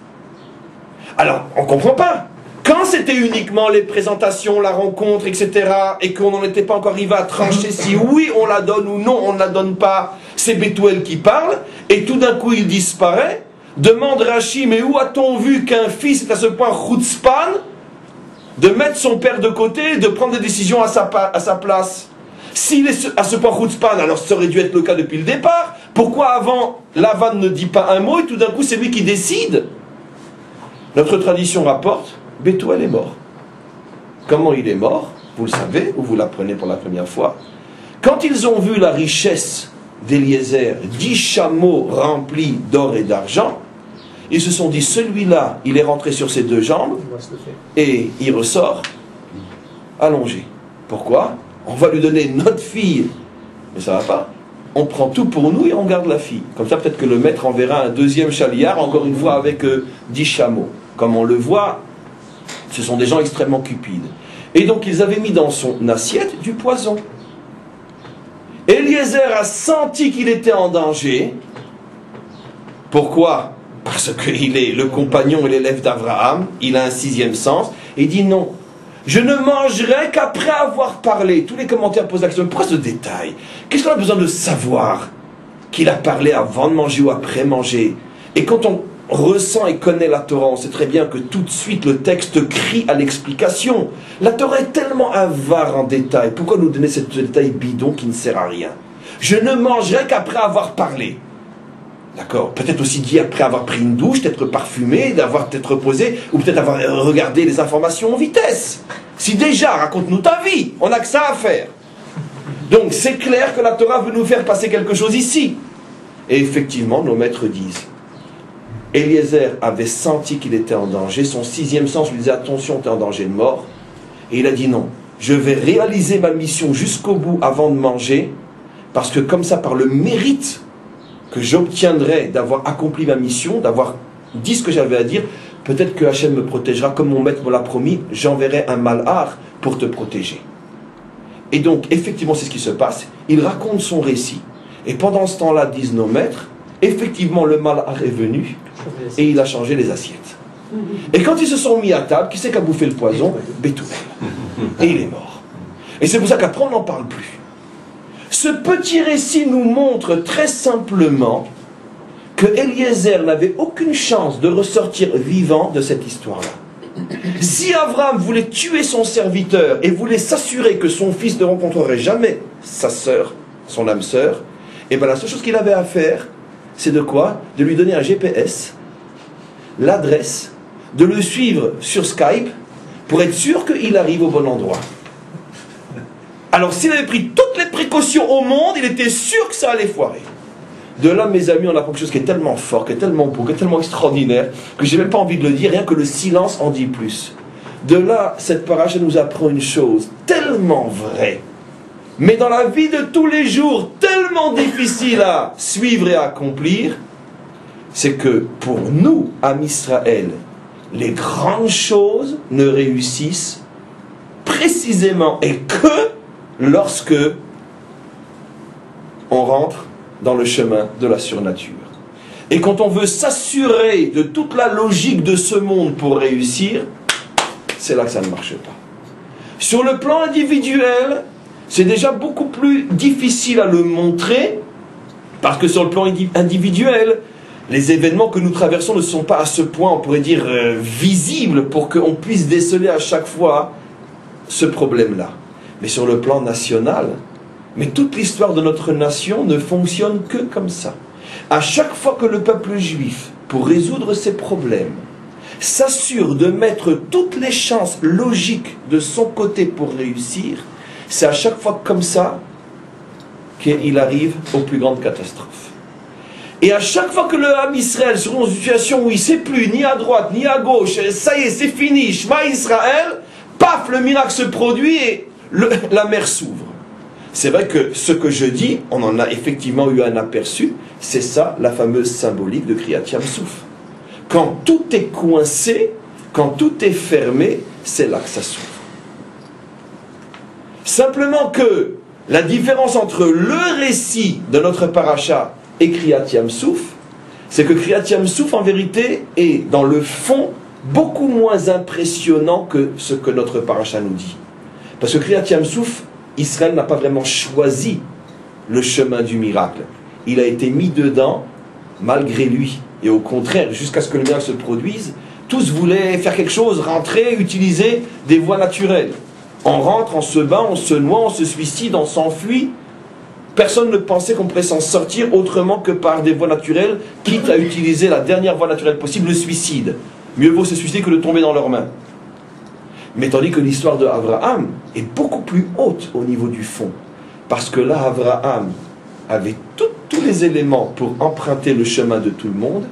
Alors, on ne comprend pas. Quand c'était uniquement les présentations, la rencontre, etc., et qu'on n'en était pas encore arrivé à trancher si oui on la donne ou non on ne la donne pas, c'est Bethuel qui parle, et tout d'un coup il disparaît. Demande Rashi, mais où a-t-on vu qu'un fils est à ce point chutzpan de mettre son père de côté et de prendre des décisions à sa place? S'il est à ce point chutzpan, alors ça aurait dû être le cas depuis le départ. Pourquoi avant Lavan ne dit pas un mot et tout d'un coup c'est lui qui décide? Notre tradition rapporte, Bethuel est mort. Comment il est mort? Vous le savez, ou vous l'apprenez pour la première fois. Quand ils ont vu la richesse d'Eliezer, 10 chameaux remplis d'or et d'argent, ils se sont dit, celui-là, il est rentré sur ses 2 jambes, et il ressort allongé. Pourquoi? On va lui donner notre fille, mais ça ne va pas. On prend tout pour nous et on garde la fille. Comme ça, peut-être que le maître enverra un deuxième chaliard, encore une fois avec 10 chameaux. Comme on le voit, ce sont des gens extrêmement cupides. Et donc, ils avaient mis dans son assiette du poison. Eliezer a senti qu'il était en danger. Pourquoi? Parce qu'il est le compagnon et l'élève d'Abraham. Il a un 6e sens. Et il dit non. Je ne mangerai qu'après avoir parlé. Tous les commentaires posent la question, pourquoi ce détail? Qu'est-ce qu'on a besoin de savoir? Qu'il a parlé avant de manger ou après manger? Et quand on ressent et connaît la Torah, on sait très bien que tout de suite le texte crie à l'explication. La Torah est tellement avare en détail. Pourquoi nous donner ce détail bidon qui ne sert à rien? Je ne mangerai qu'après avoir parlé. D'accord? Peut-être aussi dit après avoir pris une douche, d'être parfumé, d'avoir peut-être reposé, ou peut-être avoir regardé les informations en vitesse. Si déjà, raconte-nous ta vie, on n'a que ça à faire. Donc c'est clair que la Torah veut nous faire passer quelque chose ici. Et effectivement, nos maîtres disent, Eliezer avait senti qu'il était en danger, son 6e sens lui disait, attention, tu es en danger de mort. Et il a dit non, je vais réaliser ma mission jusqu'au bout avant de manger, parce que comme ça, par le mérite que j'obtiendrai d'avoir accompli ma mission, d'avoir dit ce que j'avais à dire, peut-être que Hachem me protégera, comme mon maître me l'a promis, j'enverrai un malhar pour te protéger. Et donc, effectivement, c'est ce qui se passe. Il raconte son récit. Et pendant ce temps-là, disent nos maîtres, effectivement, le malhar est venu et il a changé les assiettes. Et quand ils se sont mis à table, qui c'est qui a bouffé le poison? Bethuel. Et il est mort. Et c'est pour ça qu'après, on n'en parle plus. Ce petit récit nous montre très simplement que Eliezer n'avait aucune chance de ressortir vivant de cette histoire-là. Si Abraham voulait tuer son serviteur et voulait s'assurer que son fils ne rencontrerait jamais sa sœur, son âme sœur, et bien la seule chose qu'il avait à faire, c'est de quoi? De lui donner un GPS, l'adresse, de le suivre sur Skype pour être sûr qu'il arrive au bon endroit. Alors s'il avait pris toutes les précautions au monde, il était sûr que ça allait foirer. De là, mes amis, on apprend quelque chose qui est tellement fort, qui est tellement beau, qui est tellement extraordinaire, que j'ai même pas envie de le dire, rien que le silence en dit plus. De là, cette paracha nous apprend une chose tellement vraie, mais dans la vie de tous les jours, tellement difficile à suivre et à accomplir, c'est que pour nous, Am Israël, les grandes choses ne réussissent précisément et que lorsque on rentre dans le chemin de la surnature. Et quand on veut s'assurer de toute la logique de ce monde pour réussir, c'est là que ça ne marche pas. Sur le plan individuel, c'est déjà beaucoup plus difficile à le montrer, parce que sur le plan individuel, les événements que nous traversons ne sont pas à ce point, on pourrait dire, visibles pour qu'on puisse déceler à chaque fois ce problème-là. Mais sur le plan national, mais toute l'histoire de notre nation ne fonctionne que comme ça. À chaque fois que le peuple juif, pour résoudre ses problèmes, s'assure de mettre toutes les chances logiques de son côté pour réussir, c'est à chaque fois comme ça qu'il arrive aux plus grandes catastrophes. Et à chaque fois que le Ham Israël se trouve dans une situation où il ne sait plus ni à droite ni à gauche, ça y est, c'est fini, Shema Israël, paf, le miracle se produit et la mer s'ouvre. C'est vrai que ce que je dis, on en a effectivement eu un aperçu, c'est ça la fameuse symbolique de Kriyat Yam-Souf. Quand tout est coincé, quand tout est fermé, c'est là que ça s'ouvre. Simplement que la différence entre le récit de notre paracha et Kriyat Yam-Souf, c'est que Kriyat Yam-Souf en vérité est dans le fond beaucoup moins impressionnant que ce que notre paracha nous dit. Parce que Kriyat Yam-Souf, Israël n'a pas vraiment choisi le chemin du miracle. Il a été mis dedans malgré lui. Et au contraire, jusqu'à ce que le miracle se produise, tous voulaient faire quelque chose, rentrer, utiliser des voies naturelles. On rentre, on se bat, on se noie, on se suicide, on s'enfuit. Personne ne pensait qu'on pourrait s'en sortir autrement que par des voies naturelles, quitte à utiliser la dernière voie naturelle possible, le suicide. Mieux vaut se suicider que de tomber dans leurs mains. Mais tandis que l'histoire de Abraham est beaucoup plus haute au niveau du fond. Parce que là, Abraham avait tous les éléments pour emprunter le chemin de tout le monde,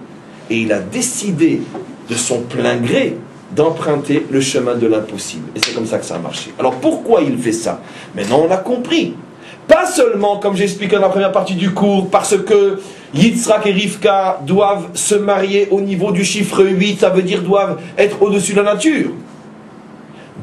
et il a décidé de son plein gré d'emprunter le chemin de l'impossible. Et c'est comme ça que ça a marché. Alors pourquoi il fait ça? Maintenant on a compris. Pas seulement, comme j'expliquais dans la première partie du cours, parce que Yitzhak et Rivka doivent se marier au niveau du chiffre 8, ça veut dire doivent être au-dessus de la nature.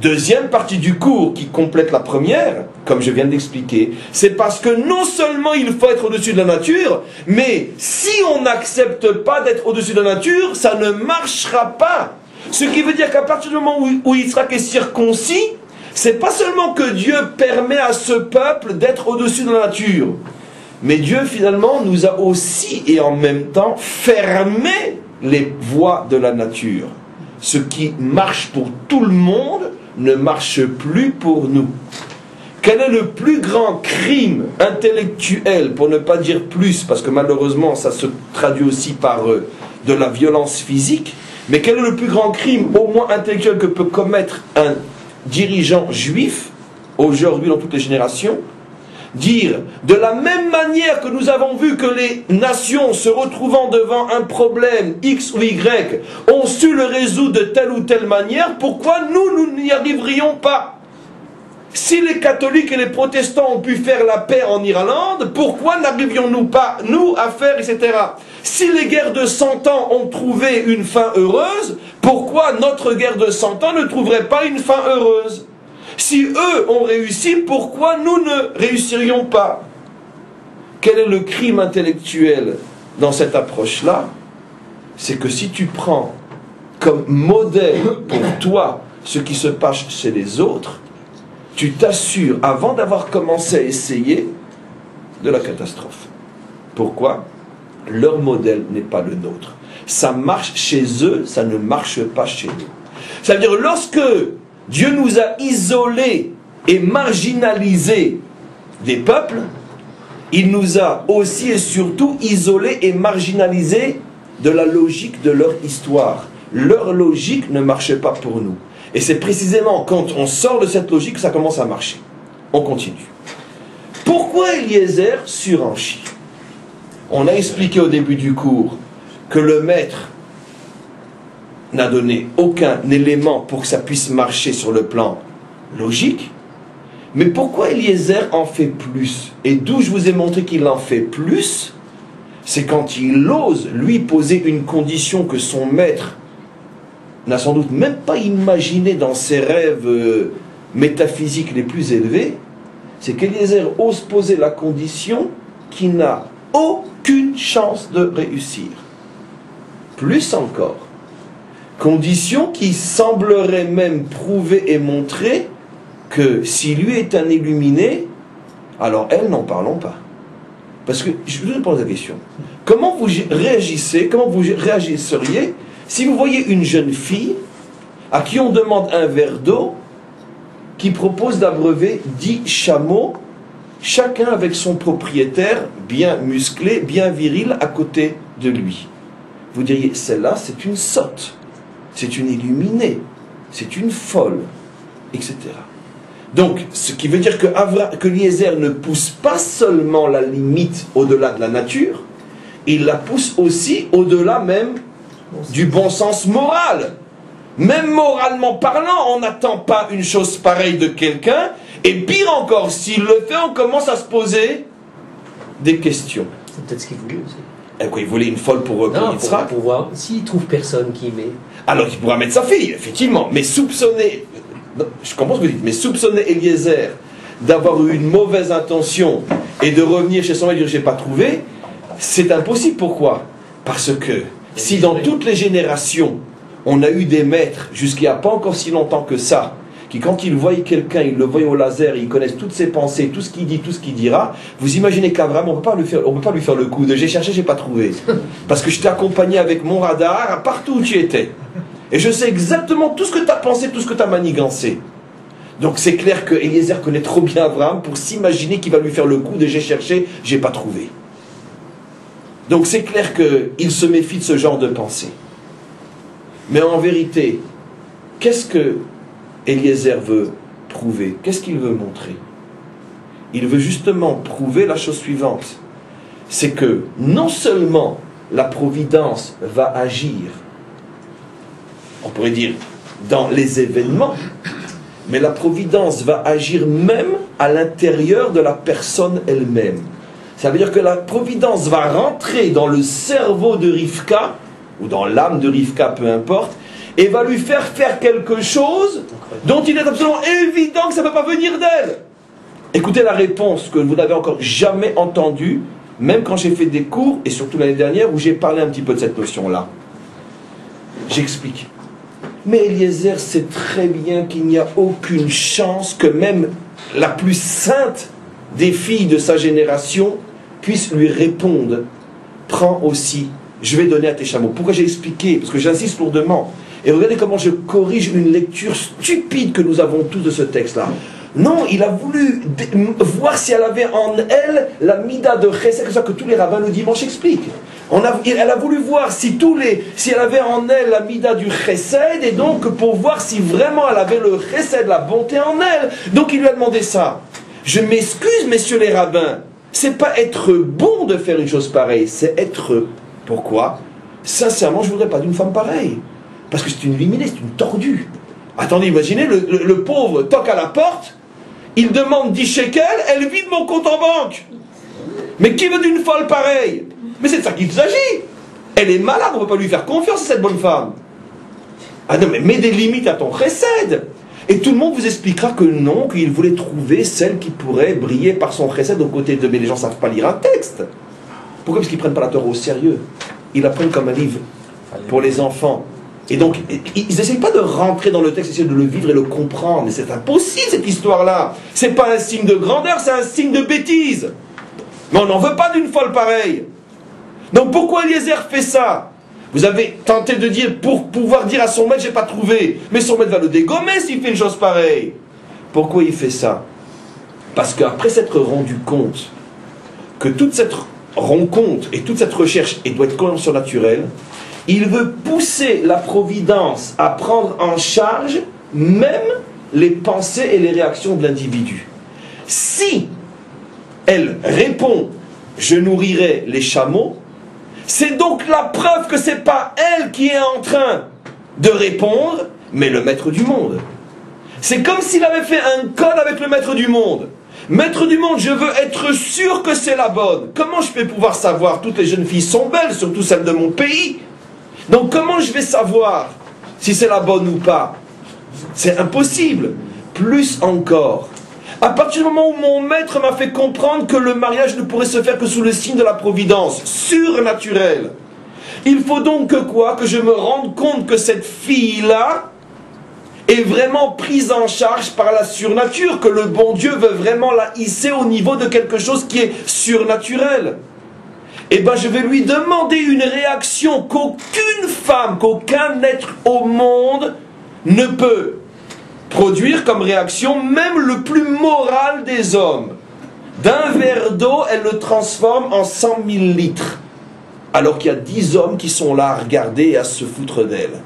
Deuxième partie du cours qui complète la première, comme je viens d'expliquer, c'est parce que non seulement il faut être au-dessus de la nature, mais si on n'accepte pas d'être au-dessus de la nature, ça ne marchera pas. Ce qui veut dire qu'à partir du moment où Yitzhak est circoncis, c'est pas seulement que Dieu permet à ce peuple d'être au-dessus de la nature, mais Dieu finalement nous a aussi et en même temps fermé les voies de la nature. Ce qui marche pour tout le monde ne marche plus pour nous. Quel est le plus grand crime intellectuel, pour ne pas dire plus, parce que malheureusement ça se traduit aussi par de la violence physique, mais quel est le plus grand crime, au moins intellectuel, que peut commettre un dirigeant juif, aujourd'hui dans toutes les générations? Dire, de la même manière que nous avons vu que les nations se retrouvant devant un problème X ou Y ont su le résoudre de telle ou telle manière, pourquoi nous n'y arriverions pas? Si les catholiques et les protestants ont pu faire la paix en Irlande, pourquoi n'arrivions-nous pas, nous, à faire, etc. Si les guerres de 100 ans ont trouvé une fin heureuse, pourquoi notre guerre de 100 ans ne trouverait pas une fin heureuse? Si eux ont réussi, pourquoi nous ne réussirions pas? Quel est le crime intellectuel dans cette approche-là? C'est que si tu prends comme modèle pour toi ce qui se passe chez les autres, tu t'assures, avant d'avoir commencé à essayer, de la catastrophe. Pourquoi? Leur modèle n'est pas le nôtre. Ça marche chez eux, ça ne marche pas chez nous. Ça veut dire, lorsque Dieu nous a isolés et marginalisés des peuples, il nous a aussi et surtout isolés et marginalisés de la logique de leur histoire. Leur logique ne marchait pas pour nous. Et c'est précisément quand on sort de cette logique que ça commence à marcher. On continue. Pourquoi Eliezer surenchit? On a expliqué au début du cours que le maître n'a donné aucun élément pour que ça puisse marcher sur le plan logique. Mais pourquoi Eliezer en fait plus? Et d'où je vous ai montré qu'il en fait plus, c'est quand il ose lui poser une condition que son maître n'a sans doute même pas imaginé dans ses rêves métaphysiques les plus élevés, c'est qu'Eliezer ose poser la condition qui n'a aucune chance de réussir. Plus encore, condition qui semblerait même prouver et montrer que si lui est un illuminé, alors elle, n'en parlons pas. Parce que, je vous pose la question, comment vous réagissez, comment vous réagisseriez si vous voyez une jeune fille à qui on demande un verre d'eau, qui propose d'abreuver 10 chameaux, chacun avec son propriétaire, bien musclé, bien viril, à côté de lui? Vous diriez, celle-là, c'est une sotte, c'est une illuminée, c'est une folle, etc. Donc, ce qui veut dire que Eliezer ne pousse pas seulement la limite au-delà de la nature, il la pousse aussi au-delà même du bon sens moral. Même moralement parlant, on n'attend pas une chose pareille de quelqu'un, et pire encore, s'il le fait, on commence à se poser des questions. C'est peut-être ce qu'il voulait aussi. Et quoi, il voulait une folle pour Yitzhak? Pour voir s'il trouve personne qui met. Alors il pourra mettre sa fille, effectivement, mais soupçonner, je comprends ce que vous dites, mais soupçonner Eliezer d'avoir eu une mauvaise intention et de revenir chez son maître et dire j'ai pas trouvé, c'est impossible. Pourquoi? Parce que si dans toutes les générations on a eu des maîtres jusqu'il n'y a pas encore si longtemps que ça, qui quand ils voient quelqu'un, ils le voient au laser, ils connaissent toutes ses pensées, tout ce qu'il dit, tout ce qu'il dira, vous imaginez qu'Abraham, on ne peut pas lui faire le coup de j'ai cherché, j'ai pas trouvé. Parce que je t'ai accompagné avec mon radar partout où tu étais. Et je sais exactement tout ce que tu as pensé, tout ce que tu as manigancé. Donc c'est clair que Eliezer connaît trop bien Abraham pour s'imaginer qu'il va lui faire le coup de j'ai cherché, j'ai pas trouvé. Donc c'est clair qu'il se méfie de ce genre de pensée. Mais en vérité, qu'est-ce que Eliezer veut prouver? Qu'est-ce qu'il veut montrer? Il veut justement prouver la chose suivante. C'est que non seulement la providence va agir, on pourrait dire, dans les événements, mais la providence va agir même à l'intérieur de la personne elle-même. Ça veut dire que la providence va rentrer dans le cerveau de Rivka, ou dans l'âme de Rivka, peu importe, et va lui faire quelque chose dont il est absolument évident que ça ne peut pas venir d'elle. Écoutez la réponse que vous n'avez encore jamais entendue, même quand j'ai fait des cours, et surtout l'année dernière, où j'ai parlé un petit peu de cette notion-là. J'explique. Mais Eliezer sait très bien qu'il n'y a aucune chance que même la plus sainte des filles de sa génération puisse lui répondre. Prends aussi, je vais donner à tes chameaux. Pourquoi j'ai expliqué? Parce que j'insiste lourdement. Et regardez comment je corrige une lecture stupide que nous avons tous de ce texte-là. Non, il a voulu voir si elle avait en elle la mida de chesed, c'est ça que tous les rabbins le dimanche expliquent. Elle a voulu voir si elle avait en elle la mida du chesed, et donc pour voir si vraiment elle avait le chesed, la bonté en elle. Donc il lui a demandé ça. Je m'excuse, messieurs les rabbins, c'est pas être bon de faire une chose pareille, c'est être... Pourquoi? Sincèrement, je voudrais pas d'une femme pareille. Parce que c'est une illuminée, c'est une tordue. Attendez, imaginez, le pauvre toque à la porte, il demande 10 shekels, elle vide mon compte en banque. Mais qui veut d'une folle pareille? Mais c'est de ça qu'il s'agit. Elle est malade, on ne peut pas lui faire confiance à cette bonne femme. Ah non, mais mets des limites à ton chesed. Et tout le monde vous expliquera que non, qu'il voulait trouver celle qui pourrait briller par son chesed aux côtés de... Mais les gens ne savent pas lire un texte. Pourquoi? Parce qu'ils ne prennent pas la Torah au sérieux. Ils la prennent comme un livre pour les enfants. Et donc, ils n'essayent pas de rentrer dans le texte, essayer de le vivre et le comprendre. Mais c'est impossible, cette histoire-là. C'est pas un signe de grandeur, c'est un signe de bêtise. Mais on n'en veut pas d'une folle pareille. Donc pourquoi Eliezer fait ça? Vous avez tenté de dire, pour pouvoir dire à son maître, j'ai pas trouvé. Mais son maître va le dégommer s'il fait une chose pareille. Pourquoi il fait ça? Parce qu'après s'être rendu compte que toute cette rencontre et toute cette recherche doit être complètement surnaturelle, il veut pousser la providence à prendre en charge même les pensées et les réactions de l'individu. Si elle répond je nourrirai les chameaux. C'est donc la preuve que c'est pas elle qui est en train de répondre, mais le maître du monde. C'est comme s'il avait fait un code avec le maître du monde. Maître du monde, je veux être sûr que c'est la bonne. Comment je vais pouvoir savoir? Toutes les jeunes filles sont belles, surtout celles de mon pays. Donc comment je vais savoir si c'est la bonne ou pas? C'est impossible. Plus encore, à partir du moment où mon maître m'a fait comprendre que le mariage ne pourrait se faire que sous le signe de la providence, surnaturelle, il faut donc que quoi? Que je me rende compte que cette fille-là est vraiment prise en charge par la surnature, que le bon Dieu veut vraiment la hisser au niveau de quelque chose qui est surnaturel. Eh bien, je vais lui demander une réaction qu'aucune femme, qu'aucun être au monde ne peut produire comme réaction, même le plus moral des hommes. D'un verre d'eau, elle le transforme en 100 000 litres. Alors qu'il y a 10 hommes qui sont là à regarder et à se foutre d'elle.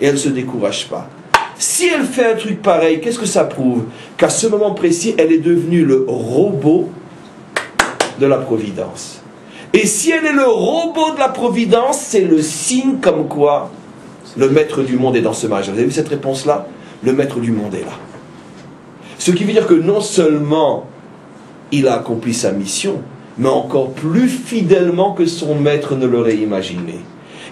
Et elle ne se décourage pas. Si elle fait un truc pareil, qu'est-ce que ça prouve? Qu'à ce moment précis, elle est devenue le robot de la providence. Et si elle est le robot de la providence, c'est le signe comme quoi le maître du monde est dans ce mariage. Vous avez vu cette réponse-là? Le maître du monde est là. Ce qui veut dire que non seulement il a accompli sa mission, mais encore plus fidèlement que son maître ne l'aurait imaginé.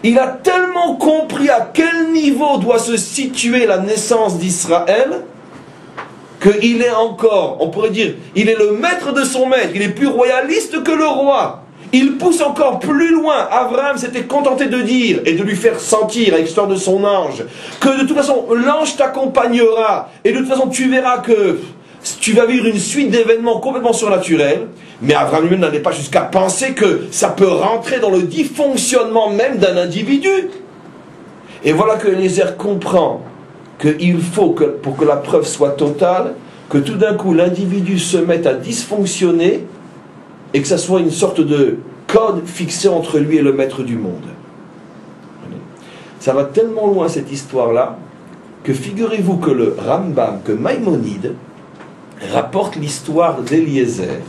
Il a tellement compris à quel niveau doit se situer la naissance d'Israël, qu'il est encore, on pourrait dire, il est le maître de son maître, il est plus royaliste que le roi. Il pousse encore plus loin. Abraham s'était contenté de dire et de lui faire sentir, à l'histoire de son ange, que de toute façon, l'ange t'accompagnera, et de toute façon, tu verras que tu vas vivre une suite d'événements complètement surnaturels. Mais Abraham lui-même n'allait pas jusqu'à penser que ça peut rentrer dans le dysfonctionnement même d'un individu. Et voilà que Eliezer comprend qu'il faut que, pour que la preuve soit totale, que tout d'un coup l'individu se mette à dysfonctionner et que ça soit une sorte de code fixé entre lui et le maître du monde. Ça va tellement loin cette histoire-là que figurez-vous que le Rambam, que Maïmonide rapporte l'histoire d'Eliezer.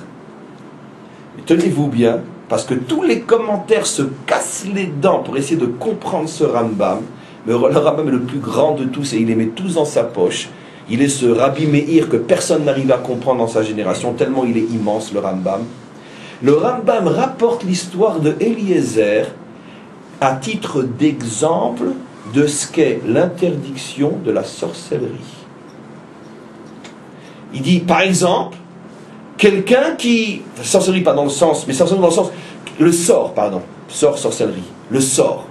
Tenez-vous bien, parce que tous les commentaires se cassent les dents pour essayer de comprendre ce Rambam. Mais le Rambam est le plus grand de tous et il les met tous dans sa poche. Il est ce Rabbi Meir que personne n'arrive à comprendre dans sa génération, tellement il est immense, le Rambam. Le Rambam rapporte l'histoire de Eliezer à titre d'exemple de ce qu'est l'interdiction de la sorcellerie. Il dit, par exemple, quelqu'un qui... Sorcellerie, pas dans le sens, mais sorcellerie dans le sens... Le sort, pardon. Sort, sorcellerie. Le sort.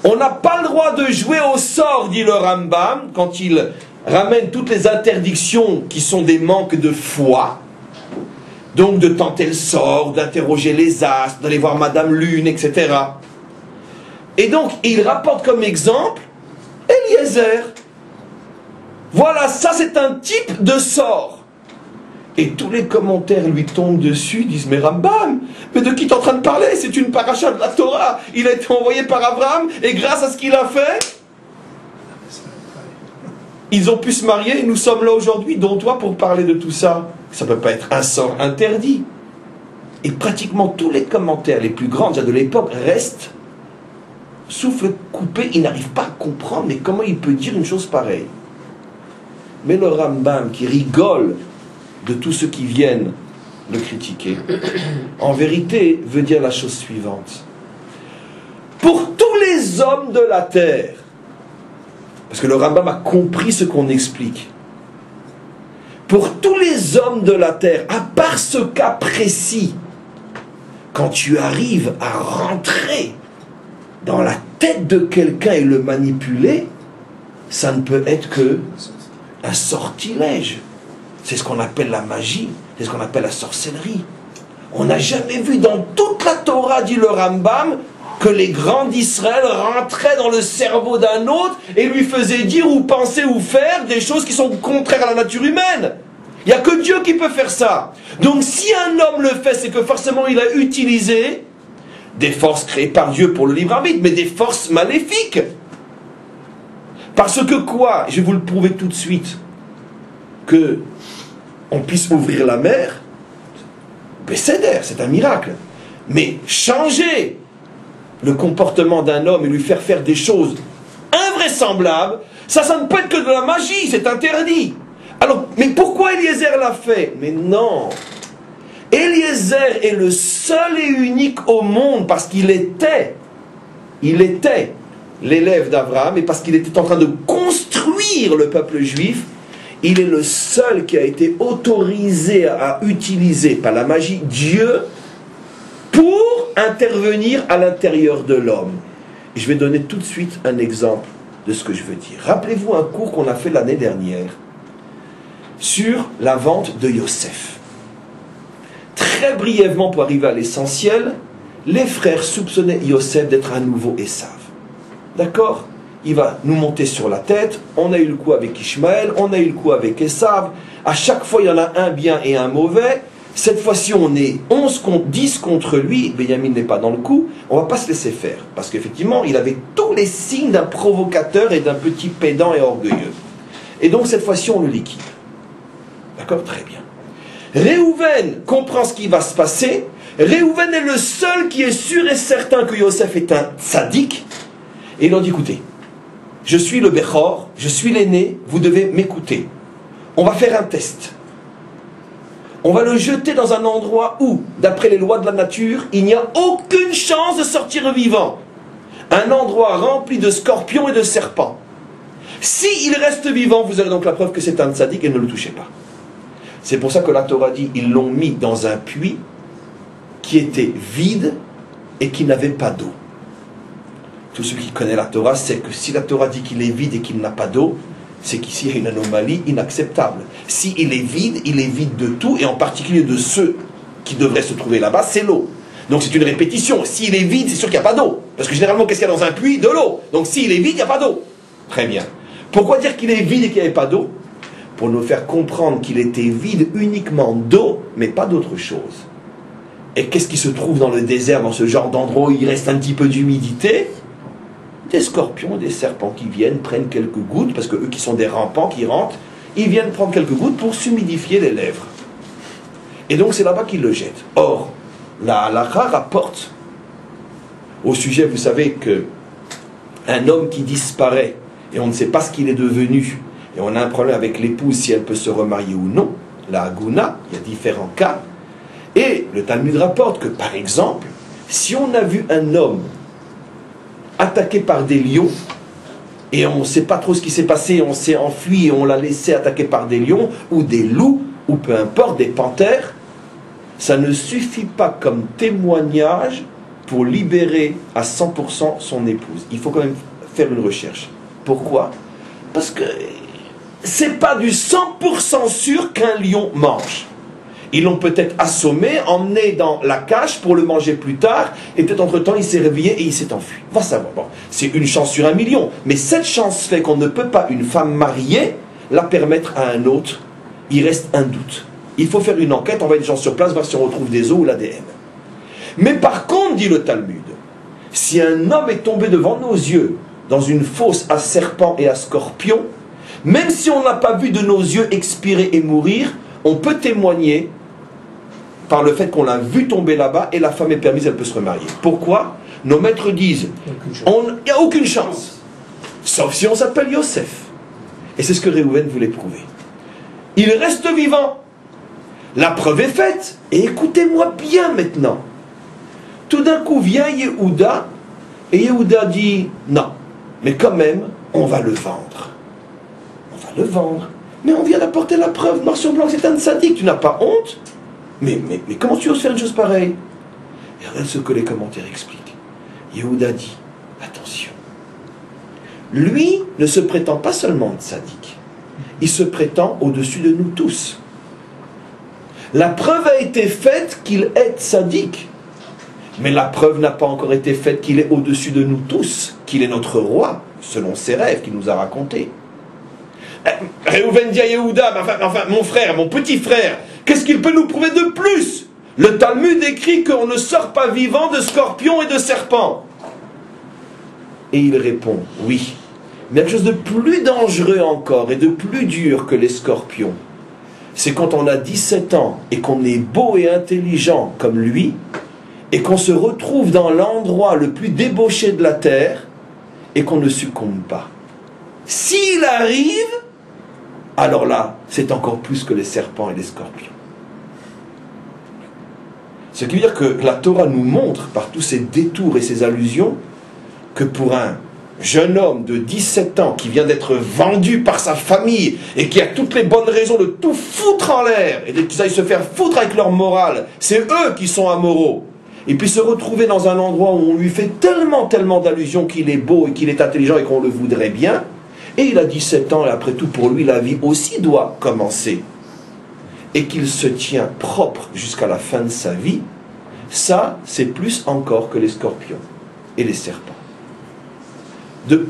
On n'a pas le droit de jouer au sort, dit le Rambam, quand il ramène toutes les interdictions qui sont des manques de foi. Donc de tenter le sort, d'interroger les astres, d'aller voir Madame Lune, etc. Et donc, il rapporte comme exemple Eliezer. Voilà, ça c'est un type de sort. Et tous les commentaires lui tombent dessus, disent, mais Rambam, mais de qui t'es en train de parler? C'est une paracha de la Torah. Il a été envoyé par Abraham, et grâce à ce qu'il a fait, ils ont pu se marier, et nous sommes là aujourd'hui, dont toi, pour parler de tout ça. Ça ne peut pas être un sort interdit. Et pratiquement tous les commentaires les plus grands de l'époque restent souffle coupé, ils n'arrivent pas à comprendre, mais comment il peut dire une chose pareille? Mais le Rambam, qui rigole de tous ceux qui viennent le critiquer, en vérité veut dire la chose suivante. Pour tous les hommes de la terre, parce que le Rambam a compris ce qu'on explique, pour tous les hommes de la terre, à part ce cas précis, quand tu arrives à rentrer dans la tête de quelqu'un et le manipuler, ça ne peut être que un sortilège. C'est ce qu'on appelle la magie, c'est ce qu'on appelle la sorcellerie. On n'a jamais vu dans toute la Torah, dit le Rambam, que les grands d'Israël rentraient dans le cerveau d'un autre et lui faisaient dire ou penser ou faire des choses qui sont contraires à la nature humaine. Il n'y a que Dieu qui peut faire ça. Donc si un homme le fait, c'est que forcément il a utilisé des forces créées par Dieu pour le libre arbitre, mais des forces maléfiques. Parce que quoi? Je vais vous le prouver tout de suite. Que on puisse ouvrir la mer, Besséder, c'est un miracle. Mais changer le comportement d'un homme et lui faire des choses invraisemblables, ça ne peut être que de la magie, c'est interdit. Alors, mais pourquoi Eliezer l'a fait? Mais non. Eliezer est le seul et unique au monde parce qu'il était l'élève d'Abraham et parce qu'il était en train de construire le peuple juif. Il est le seul qui a été autorisé à utiliser, par la magie, Dieu pour intervenir à l'intérieur de l'homme. Et je vais donner tout de suite un exemple de ce que je veux dire. Rappelez-vous un cours qu'on a fait l'année dernière sur la vente de Yosef. Très brièvement, pour arriver à l'essentiel, les frères soupçonnaient Yosef d'être un nouveau Esav. D'accord? Il va nous monter sur la tête. On a eu le coup avec Ishmaël, on a eu le coup avec Esav. À chaque fois, il y en a un bien et un mauvais. Cette fois-ci, on est 10 contre lui. Benjamin n'est pas dans le coup. On ne va pas se laisser faire. Parce qu'effectivement, il avait tous les signes d'un provocateur et d'un petit pédant et orgueilleux. Et donc, cette fois-ci, on le liquide. D'accord? Très bien. Réhouven comprend ce qui va se passer. Réhouven est le seul qui est sûr et certain que Yosef est un tzaddik. Et il leur dit, écoutez, je suis le Bechor, je suis l'aîné, vous devez m'écouter. On va faire un test. On va le jeter dans un endroit où, d'après les lois de la nature, il n'y a aucune chance de sortir vivant. Un endroit rempli de scorpions et de serpents. S'il reste vivant, vous aurez donc la preuve que c'est un tzaddik et ne le touchez pas. C'est pour ça que la Torah dit, ils l'ont mis dans un puits qui était vide et qui n'avait pas d'eau. Tous ceux qui connaissent la Torah savent que si la Torah dit qu'il est vide et qu'il n'a pas d'eau, c'est qu'ici il y a une anomalie inacceptable. S'il est vide de tout, et en particulier de ceux qui devraient se trouver là-bas, c'est l'eau. Donc c'est une répétition. S'il est vide, c'est sûr qu'il n'y a pas d'eau. Parce que généralement, qu'est-ce qu'il y a dans un puits? De l'eau. Donc s'il est vide, il n'y a pas d'eau. Très bien. Pourquoi dire qu'il est vide et qu'il n'y avait pas d'eau? Pour nous faire comprendre qu'il était vide uniquement d'eau, mais pas d'autre chose. Et qu'est-ce qui se trouve dans le désert, dans ce genre d'endroit où il reste un petit peu d'humidité? Des scorpions, des serpents qui viennent, prennent quelques gouttes, parce que eux qui sont des rampants, qui rentrent, ils viennent prendre quelques gouttes pour s'humidifier les lèvres. Et donc c'est là-bas qu'ils le jettent. Or, la halakha rapporte au sujet, vous savez, que un homme qui disparaît, et on ne sait pas ce qu'il est devenu, et on a un problème avec l'épouse, si elle peut se remarier ou non, la haguna, il y a différents cas, et le Talmud rapporte que, par exemple, si on a vu un homme attaqué par des lions, et on ne sait pas trop ce qui s'est passé, on s'est enfui et on l'a laissé attaquer par des lions, ou des loups, ou peu importe, des panthères, ça ne suffit pas comme témoignage pour libérer à 100% son épouse. Il faut quand même faire une recherche. Pourquoi? Parce que c'est pas du 100% sûr qu'un lion mange. Ils l'ont peut-être assommé, emmené dans la cage pour le manger plus tard, et peut-être entre-temps il s'est réveillé et il s'est enfui. Va savoir. Bon, c'est une chance sur 1 million. Mais cette chance fait qu'on ne peut pas, une femme mariée, la permettre à un autre. Il reste un doute. Il faut faire une enquête, envoyer des gens sur place, voir si on retrouve des os ou l'ADN. Mais par contre, dit le Talmud, si un homme est tombé devant nos yeux, dans une fosse à serpents et à scorpions, même si on n'a pas vu de nos yeux expirer et mourir, on peut témoigner par le fait qu'on l'a vu tomber là-bas et la femme est permise, elle peut se remarier. Pourquoi? Nos maîtres disent, il n'y a aucune chance. Sauf si on s'appelle Yosef. Et c'est ce que Réhouven voulait prouver. Il reste vivant. La preuve est faite. Et écoutez-moi bien maintenant. Tout d'un coup vient Yehuda, et Yehuda dit, non, mais quand même, on va le vendre. On va le vendre. Mais on vient d'apporter la preuve, noir sur blanc, c'est un tzaddik, tu n'as pas honte? Mais comment tu oses faire une chose pareille? Et regarde ce que les commentaires expliquent. Yehuda dit, attention, lui ne se prétend pas seulement tzaddik, il se prétend au-dessus de nous tous. La preuve a été faite qu'il est tzaddik, mais la preuve n'a pas encore été faite qu'il est au-dessus de nous tous, qu'il est notre roi, selon ses rêves qu'il nous a racontés. Réhouven dit à Yehuda, enfin, mon frère, mon petit frère, qu'est-ce qu'il peut nous prouver de plus? Le Talmud écrit qu'on ne sort pas vivant de scorpions et de serpents. Et il répond, oui, mais quelque chose de plus dangereux encore et de plus dur que les scorpions, c'est quand on a 17 ans et qu'on est beau et intelligent comme lui, et qu'on se retrouve dans l'endroit le plus débauché de la terre et qu'on ne succombe pas. S'il arrive, alors là, c'est encore plus que les serpents et les scorpions. Ce qui veut dire que la Torah nous montre, par tous ces détours et ces allusions, que pour un jeune homme de 17 ans qui vient d'être vendu par sa famille et qui a toutes les bonnes raisons de tout foutre en l'air et qu'ils aillent se faire foutre avec leur morale, c'est eux qui sont amoraux. Et puis se retrouver dans un endroit où on lui fait tellement d'allusions qu'il est beau et qu'il est intelligent et qu'on le voudrait bien, et il a 17 ans et après tout pour lui la vie aussi doit commencer, et qu'il se tient propre jusqu'à la fin de sa vie, ça c'est plus encore que les scorpions et les serpents.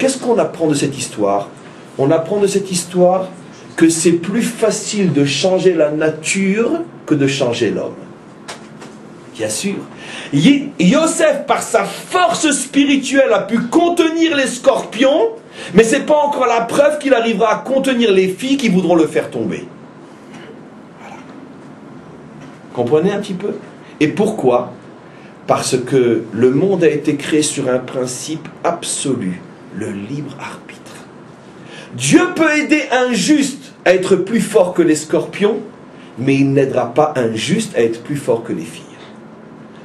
Qu'est-ce qu'on apprend de cette histoire? On apprend de cette histoire que c'est plus facile de changer la nature que de changer l'homme. Bien sûr. Yosef, par sa force spirituelle, a pu contenir les scorpions, mais ce n'est pas encore la preuve qu'il arrivera à contenir les filles qui voudront le faire tomber. Voilà. Comprenez un petit peu? Et pourquoi? Parce que le monde a été créé sur un principe absolu, le libre arbitre. Dieu peut aider un juste à être plus fort que les scorpions, mais il n'aidera pas un juste à être plus fort que les filles.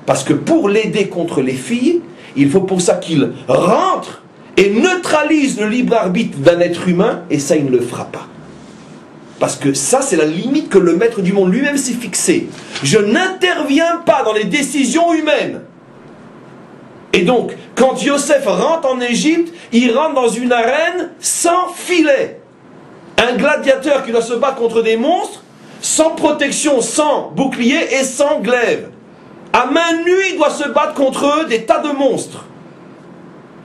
Parce que pour l'aider contre les filles, il faut pour ça qu'il rentre et neutralise le libre arbitre d'un être humain, et ça il ne le fera pas. Parce que ça c'est la limite que le maître du monde lui-même s'est fixée. Je n'interviens pas dans les décisions humaines. Et donc, quand Yosef rentre en Égypte, il rentre dans une arène sans filet. Un gladiateur qui doit se battre contre des monstres, sans protection, sans bouclier et sans glaive. À main nue, il doit se battre contre eux, des tas de monstres.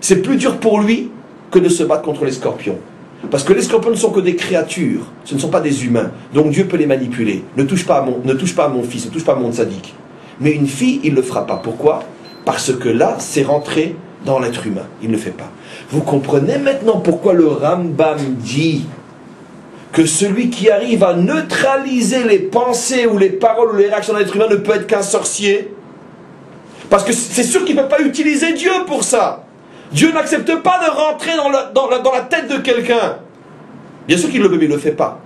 C'est plus dur pour lui que de se battre contre les scorpions. Parce que les scorpions ne sont que des créatures, ce ne sont pas des humains. Donc Dieu peut les manipuler. Ne touche pas à mon fils, ne touche pas à mon tzaddik. Mais une fille, il ne le fera pas. Pourquoi? Parce que là, c'est rentré dans l'être humain. Il ne le fait pas. Vous comprenez maintenant pourquoi le Rambam dit que celui qui arrive à neutraliser les pensées ou les paroles ou les réactions de l'être humain ne peut être qu'un sorcier? Parce que c'est sûr qu'il ne peut pas utiliser Dieu pour ça. Dieu n'accepte pas de rentrer dans la tête de quelqu'un. Bien sûr qu'il le veut, mais il ne le fait pas.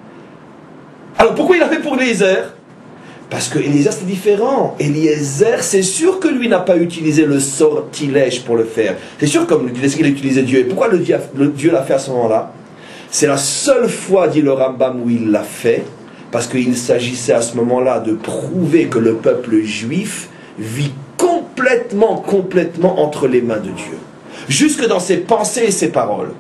Alors pourquoi il l'a fait pour Eliezer? Parce que Eliezer c'est différent. Eliezer, c'est sûr que lui n'a pas utilisé le sortilège pour le faire. C'est sûr comme qu'il a utilisé Dieu. Et pourquoi Dieu l'a fait à ce moment-là? C'est la seule fois, dit le Rambam, où il l'a fait, parce qu'il s'agissait à ce moment-là de prouver que le peuple juif vit complètement entre les mains de Dieu. Jusque dans ses pensées et ses paroles.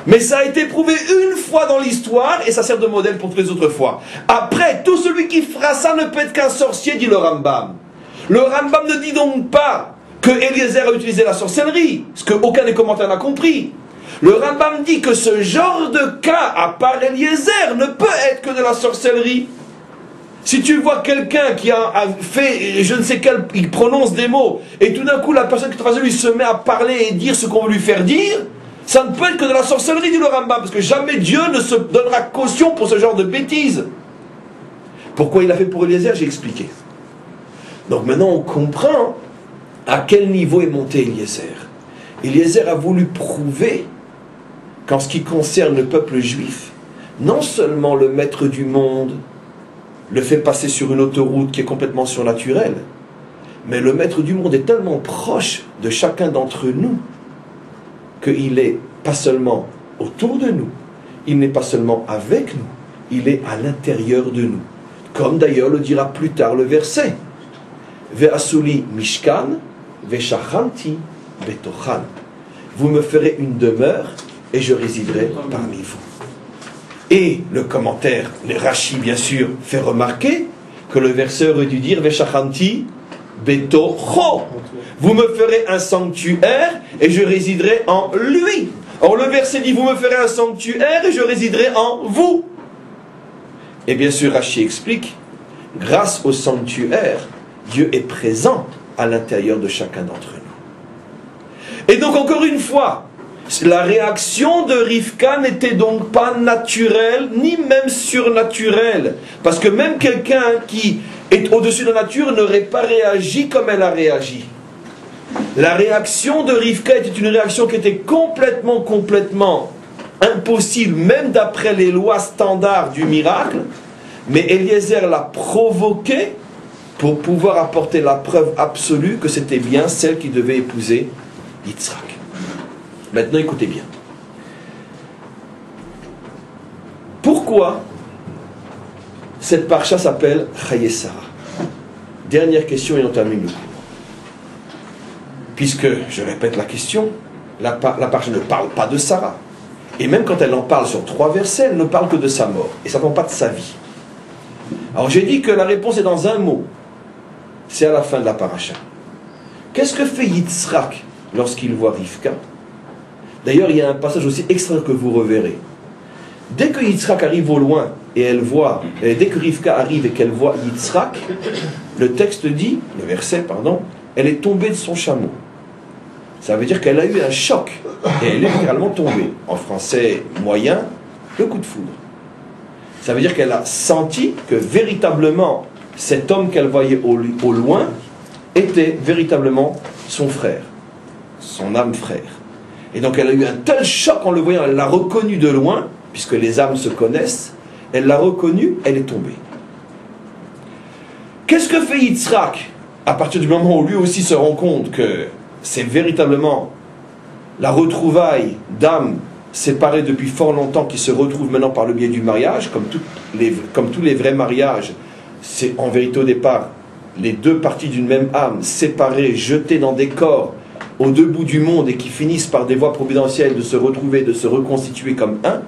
Mais ça a été prouvé une fois dans l'histoire, et ça sert de modèle pour toutes les autres fois. Après, tout celui qui fera ça ne peut être qu'un sorcier, dit le Rambam. Le Rambam ne dit donc pas que Eliezer a utilisé la sorcellerie, ce qu'aucun des commentaires n'a compris. Le Rambam dit que ce genre de cas, à part Eliezer, ne peut être que de la sorcellerie. Si tu vois quelqu'un qui a fait, je ne sais quel, il prononce des mots, et tout d'un coup la personne qui est en face de lui se met à parler et dire ce qu'on veut lui faire dire, ça ne peut être que de la sorcellerie, dit le Rambam, parce que jamais Dieu ne se donnera caution pour ce genre de bêtises. Pourquoi il a fait pour Eliezer, j'ai expliqué. Donc maintenant on comprend à quel niveau est monté Eliezer. Eliezer a voulu prouver qu'en ce qui concerne le peuple juif, non seulement le maître du monde le fait passer sur une autoroute qui est complètement surnaturelle, mais le maître du monde est tellement proche de chacun d'entre nous qu'il est pas seulement autour de nous, il n'est pas seulement avec nous, il est à l'intérieur de nous. Comme d'ailleurs le dira plus tard le verset. Ve'asuli mishkan ve'shachanti betochan. Vous me ferez une demeure et je résiderai parmi vous. Et le commentaire, le Rashi bien sûr, fait remarquer que le verset aurait dû dire Ve'shachanti betocho. Vous me ferez un sanctuaire et je résiderai en lui. Or le verset dit vous me ferez un sanctuaire et je résiderai en vous. Et bien sûr Rashi explique, grâce au sanctuaire, Dieu est présent à l'intérieur de chacun d'entre nous. Et donc encore une fois, la réaction de Rivka n'était donc pas naturelle, ni même surnaturelle. Parce que même quelqu'un qui et au-dessus de la nature, n'aurait pas réagi comme elle a réagi. La réaction de Rivka était une réaction qui était complètement impossible, même d'après les lois standards du miracle, mais Eliezer l'a provoqué pour pouvoir apporter la preuve absolue que c'était bien celle qui devait épouser Yitzhak. Maintenant, écoutez bien. Pourquoi cette parcha s'appelle Chayei Sarah? Dernière question et on termine le cours. Puisque, je répète la question, la parcha ne parle pas de Sarah. Et même quand elle en parle sur 3 versets, elle ne parle que de sa mort. Et ça ne parle pas de sa vie. Alors j'ai dit que la réponse est dans un mot. C'est à la fin de la paracha. Qu'est-ce que fait Yitzhak lorsqu'il voit Rivka? D'ailleurs, il y a un passage aussi extra que vous reverrez. Dès que Yitzhak arrive au loin, et elle voit, et dès que Rivka arrive et qu'elle voit Yitzhak, le texte dit, le verset, pardon, elle est tombée de son chameau. Ça veut dire qu'elle a eu un choc, et elle est littéralement tombée. En français moyen, le coup de foudre. Ça veut dire qu'elle a senti que véritablement, cet homme qu'elle voyait au loin était véritablement son frère, son âme frère. Et donc elle a eu un tel choc en le voyant, elle l'a reconnu de loin, puisque les âmes se connaissent, elle l'a reconnu, elle est tombée. Qu'est-ce que fait Yitzhak à partir du moment où lui aussi se rend compte que c'est véritablement la retrouvaille d'âmes séparées depuis fort longtemps qui se retrouvent maintenant par le biais du mariage, comme tous les vrais mariages, c'est en vérité au départ les 2 parties d'une même âme séparées, jetées dans des corps aux 2 bouts du monde et qui finissent par des voies providentielles de se retrouver, de se reconstituer comme un.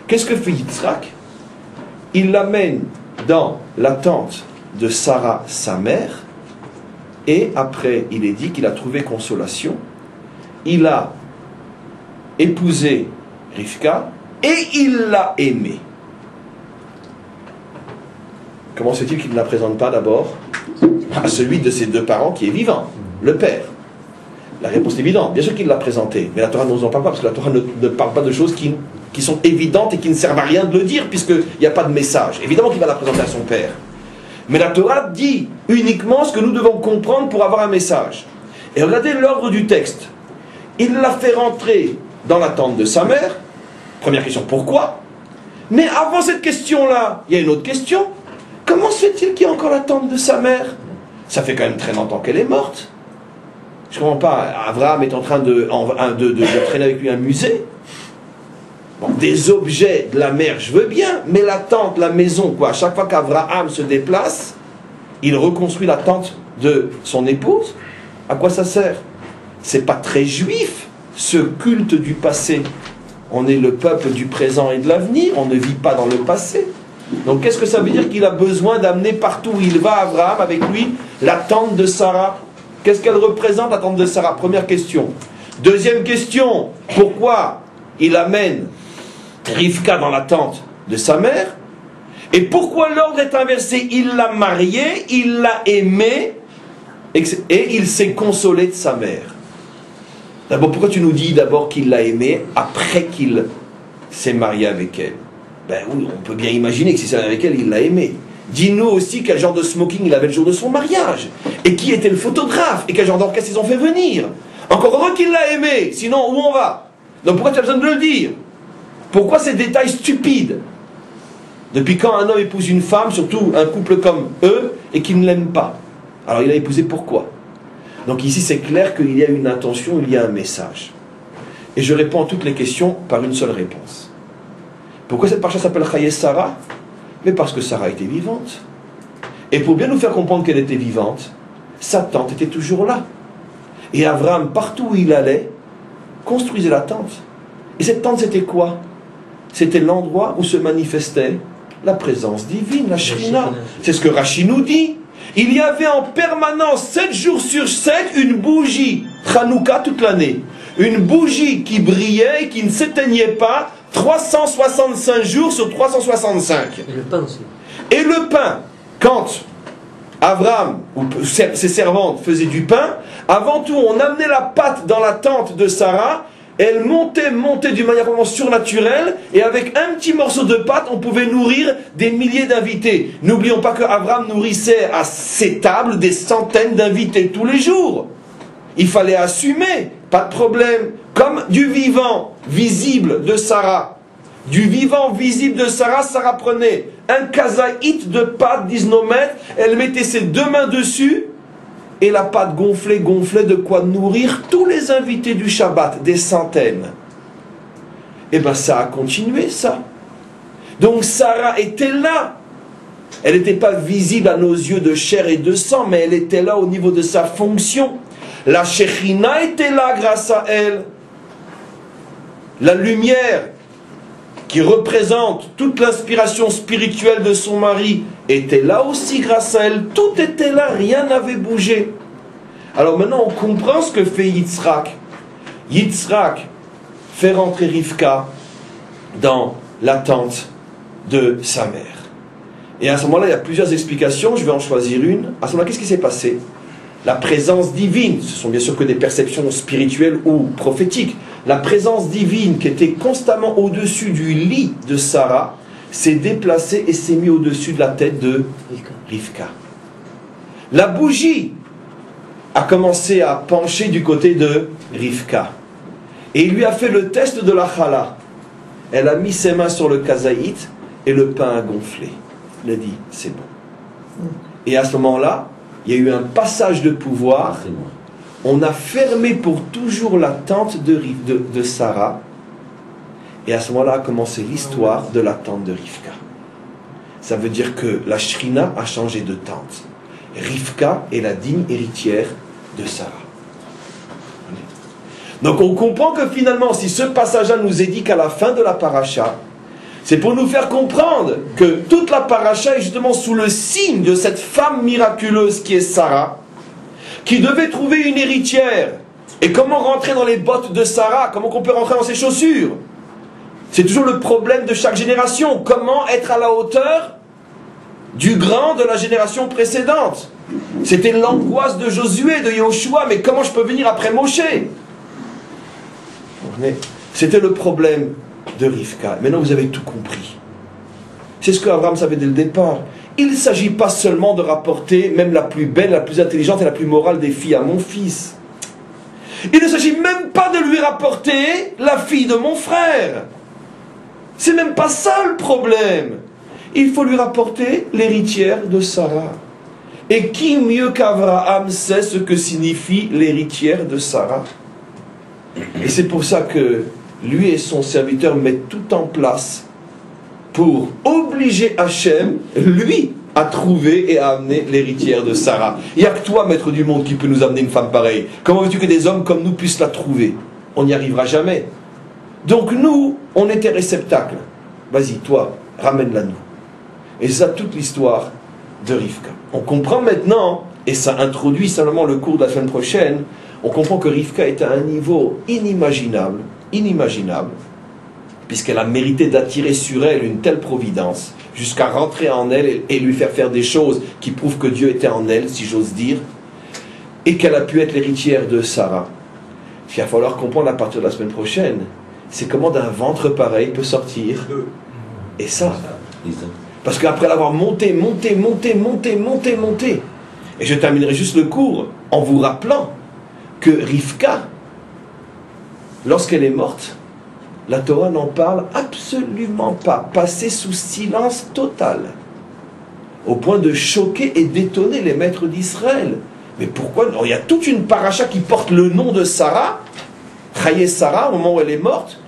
Qu'est-ce que fait Yitzhak? Il l'amène dans la tente de Sarah, sa mère, et après il est dit qu'il a trouvé consolation. Il a épousé Rivka et il l'a aimée. Comment se fait-il qu'il ne la présente pas d'abord à celui de ses 2 parents qui est vivant, le père? La réponse est évidente. Bien sûr qu'il l'a présenté, mais la Torah ne nous en parle pas, parce que la Torah ne parle pas de choses qui sont évidentes et qui ne servent à rien de le dire, puisqu'il n'y a pas de message. Évidemment qu'il va la présenter à son père. Mais la Torah dit uniquement ce que nous devons comprendre pour avoir un message. Et regardez l'ordre du texte. Il l'a fait rentrer dans la tente de sa mère. Première question, pourquoi? Mais avant cette question-là, il y a une autre question. Comment se fait-il qu'il y ait encore la tente de sa mère? Ça fait quand même très longtemps qu'elle est morte. Je ne comprends pas. Abraham est en train de traîner avec lui un musée. Bon, des objets de la mère, je veux bien, mais la tente, la maison, quoi. À chaque fois qu'Abraham se déplace, il reconstruit la tente de son épouse. À quoi ça sert? C'est pas très juif, ce culte du passé. On est le peuple du présent et de l'avenir, on ne vit pas dans le passé. Donc qu'est-ce que ça veut dire qu'il a besoin d'amener partout où il va, Abraham, avec lui, la tente de Sarah? Qu'est-ce qu'elle représente, la tente de Sarah? Première question. Deuxième question, pourquoi il amène Rivka dans la tente de sa mère? Et pourquoi l'ordre est inversé? Il l'a mariée, il l'a aimée, et il s'est consolé de sa mère. D'abord, pourquoi tu nous dis d'abord qu'il l'a aimée après qu'il s'est marié avec elle? Ben oui, on peut bien imaginer que si c'est avec elle, il l'a aimée. Dis-nous aussi quel genre de smoking il avait le jour de son mariage. Et qui était le photographe. Et quel genre d'orchestre ils ont fait venir. Encore heureux qu'il l'a aimé. Sinon, où on va? Donc pourquoi tu as besoin de le dire? Pourquoi ces détails stupides? Depuis quand un homme épouse une femme, surtout un couple comme eux, et qui ne l'aime pas? Alors il a épousé pourquoi? Donc ici c'est clair qu'il y a une intention, il y a un message. Et je réponds à toutes les questions par une seule réponse. Pourquoi cette parcha s'appelle Chayei Sarah? Mais parce que Sarah était vivante. Et pour bien nous faire comprendre qu'elle était vivante, sa tente était toujours là. Et Abraham, partout où il allait, construisait la tente. Et cette tente, c'était quoi? C'était l'endroit où se manifestait la présence divine, la Shrina. C'est ce que Rashi nous dit. Il y avait en permanence, 7 jours sur 7, une bougie, Hanouka toute l'année. Une bougie qui brillait et qui ne s'éteignait pas, 365 jours sur 365. Et le pain aussi. Et le pain, quand Abraham ou ses servantes faisaient du pain, avant tout on amenait la pâte dans la tente de Sarah Elle montait d'une manière vraiment surnaturelle, et avec un petit morceau de pâte, on pouvait nourrir des milliers d'invités. N'oublions pas qu'Abraham nourrissait à ses tables des centaines d'invités tous les jours. Il fallait assumer, pas de problème. Comme du vivant visible de Sarah. Du vivant visible de Sarah, Sarah prenait un kazaït de pâte d'isnomètre, elle mettait ses deux mains dessus, et la pâte gonflait de quoi nourrir tous les invités du Shabbat, des centaines. Et bien ça a continué, ça. Donc Sarah était là. Elle n'était pas visible à nos yeux de chair et de sang, mais elle était là au niveau de sa fonction. La Shekhinah était là grâce à elle. La lumière qui représente toute l'inspiration spirituelle de son mari était là aussi grâce à elle. Tout était là, rien n'avait bougé. Alors maintenant on comprend ce que fait Yitzhak. Yitzhak fait rentrer Rivka dans la tente de sa mère. Et à ce moment-là, il y a plusieurs explications, je vais en choisir une. À ce moment-là, qu'est-ce qui s'est passé? La présence divine, ce sont bien sûr que des perceptions spirituelles ou prophétiques, la présence divine qui était constamment au-dessus du lit de Sarah s'est déplacée et s'est mise au-dessus de la tête de Rivka. La bougie a commencé à pencher du côté de Rivka. Et il lui a fait le test de la chala. Elle a mis ses mains sur le kazaït et le pain a gonflé. Elle a dit, c'est bon. Et à ce moment-là, il y a eu un passage de pouvoir. On a fermé pour toujours la tente de Sarah. Et à ce moment-là a commencé l'histoire de la tente de Rivka. Ça veut dire que la Shrina a changé de tente. Rivka est la digne héritière de Sarah. Donc on comprend que finalement, si ce passage-là nous est dit qu'à la fin de la paracha, c'est pour nous faire comprendre que toute la paracha est justement sous le signe de cette femme miraculeuse qui est Sarah, qui devait trouver une héritière. Et comment rentrer dans les bottes de Sarah? Comment on peut rentrer dans ses chaussures? C'est toujours le problème de chaque génération. Comment être à la hauteur du grand de la génération précédente? C'était l'angoisse de Josué, de Yoshua. Mais comment je peux venir après Moshe? C'était le problème de Rivka. Maintenant vous avez tout compris. C'est ce que Abraham savait dès le départ. Il ne s'agit pas seulement de rapporter même la plus belle, la plus intelligente et la plus morale des filles à mon fils. Il ne s'agit même pas de lui rapporter la fille de mon frère. C'est même pas ça le problème. Il faut lui rapporter l'héritière de Sarah. Et qui mieux qu'Abraham sait ce que signifie l'héritière de Sarah? Et c'est pour ça que lui et son serviteur mettent tout en place pour obliger Hachem, lui, à trouver et à amener l'héritière de Sarah. Il n'y a que toi, maître du monde, qui peut nous amener une femme pareille. Comment veux-tu que des hommes comme nous puissent la trouver? On n'y arrivera jamais. Donc nous, on était réceptacle. Vas-y, toi, ramène-la nous. Et c'est ça toute l'histoire de Rivka. On comprend maintenant, et ça introduit simplement le cours de la semaine prochaine, on comprend que Rivka est à un niveau inimaginable, puisqu'elle a mérité d'attirer sur elle une telle providence, jusqu'à rentrer en elle et lui faire des choses qui prouvent que Dieu était en elle, si j'ose dire, et qu'elle a pu être l'héritière de Sarah. Ce qu'il va falloir comprendre à partir de la semaine prochaine, c'est comment d'un ventre pareil peut sortir et ça. Parce qu'après l'avoir monté, et je terminerai juste le cours en vous rappelant que Rivka, lorsqu'elle est morte, la Torah n'en parle absolument pas, passée sous silence total, au point de choquer et d'étonner les maîtres d'Israël. Mais pourquoi? Il y a toute une paracha qui porte le nom de Sarah, Chaye Sarah, au moment où elle est morte.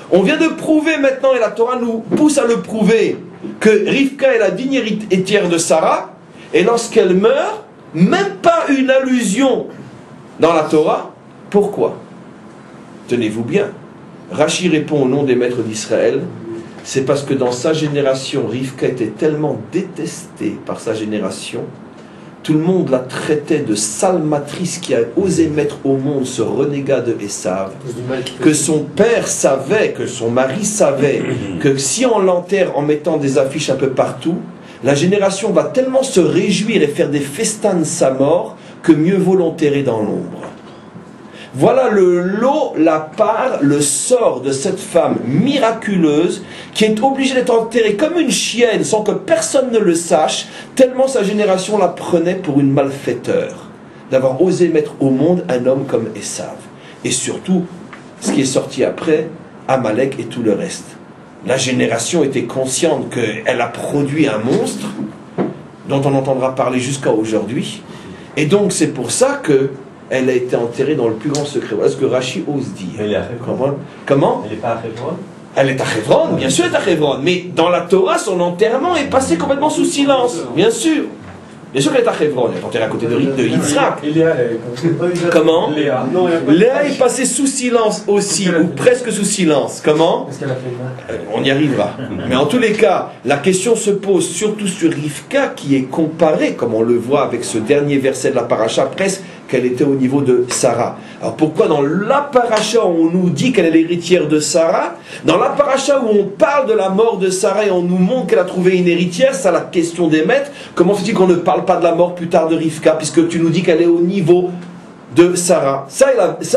On vient de prouver maintenant, et la Torah nous pousse à le prouver, que Rivka est la digne héritière de Sarah, et lorsqu'elle meurt, même pas une allusion dans la Torah. Pourquoi? Tenez-vous bien. Rachi répond au nom des maîtres d'Israël, c'est parce que dans sa génération, Rivka était tellement détestée par sa génération, tout le monde la traitait de salmatrice qui a osé mettre au monde ce renégat de Esav, que son père savait, que son mari savait, que si on l'enterre en mettant des affiches un peu partout, la génération va tellement se réjouir et faire des festins de sa mort, que mieux vaut l'enterrer dans l'ombre. Voilà le lot, la part, le sort de cette femme miraculeuse qui est obligée d'être enterrée comme une chienne sans que personne ne le sache, tellement sa génération la prenait pour une malfaiteur, d'avoir osé mettre au monde un homme comme Esav. Et surtout, ce qui est sorti après, Amalek et tout le reste. La génération était consciente qu'elle a produit un monstre dont on entendra parler jusqu'à aujourd'hui. Et donc c'est pour ça qu'elle a été enterrée dans le plus grand secret. Voilà ce que Rashi ose dire. Elle est à Hebron. Comment? Elle n'est pas à Hebron? Elle est à Hebron, bien sûr elle est à Hebron. Mais dans la Torah, son enterrement est passé complètement sous silence. Bien sûr. Bien sûr qu'elle est à Hebron. Elle est enterrée à côté de Yitzhak. Comment? Léa est passée sous silence aussi, ou presque sous silence. Comment? On y arrivera. Mais en tous les cas, la question se pose surtout sur Rivka, qui est comparée, comme on le voit avec ce dernier verset de la paracha, presque qu'elle était au niveau de Sarah. Alors pourquoi dans la paracha on nous dit qu'elle est l'héritière de Sarah, dans la paracha où on parle de la mort de Sarah et on nous montre qu'elle a trouvé une héritière, c'est la question des maîtres, comment fait-il qu'on ne parle pas de la mort plus tard de Rivka, puisque tu nous dis qu'elle est au niveau de Sarah?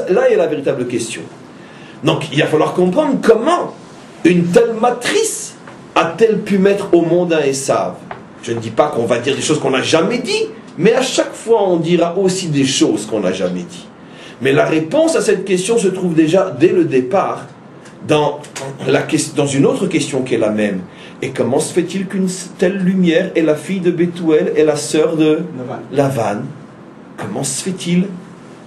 Là est la véritable question. Donc il va falloir comprendre comment une telle matrice a-t-elle pu mettre au monde un Esav. Je ne dis pas qu'on va dire des choses qu'on n'a jamais dit, mais à chaque fois on dira aussi des choses qu'on n'a jamais dit. Mais la réponse à cette question se trouve déjà dès le départ dans une autre question qui est la même. Et comment se fait-il qu'une telle lumière est la fille de Bethuel et la sœur de Lavan? Comment se fait-il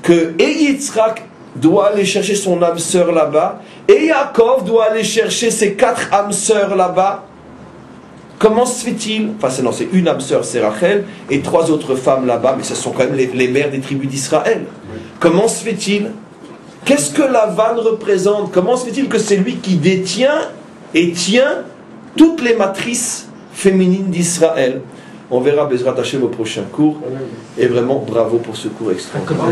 que Yitzhak doit aller chercher son âme sœur là-bas et Yaakov doit aller chercher ses 4 âmes sœurs là-bas? Comment se fait-il? Enfin, c'est une âme sœur, c'est Rachel, et 3 autres femmes là-bas, mais ce sont quand même les mères des tribus d'Israël. Comment se fait-il? Qu'est-ce que Lavan représente? Comment se fait-il que c'est lui qui détient et tient toutes les matrices féminines d'Israël? On verra Bezrat Hashem au prochain cours. Et vraiment, bravo pour ce cours extraordinaire.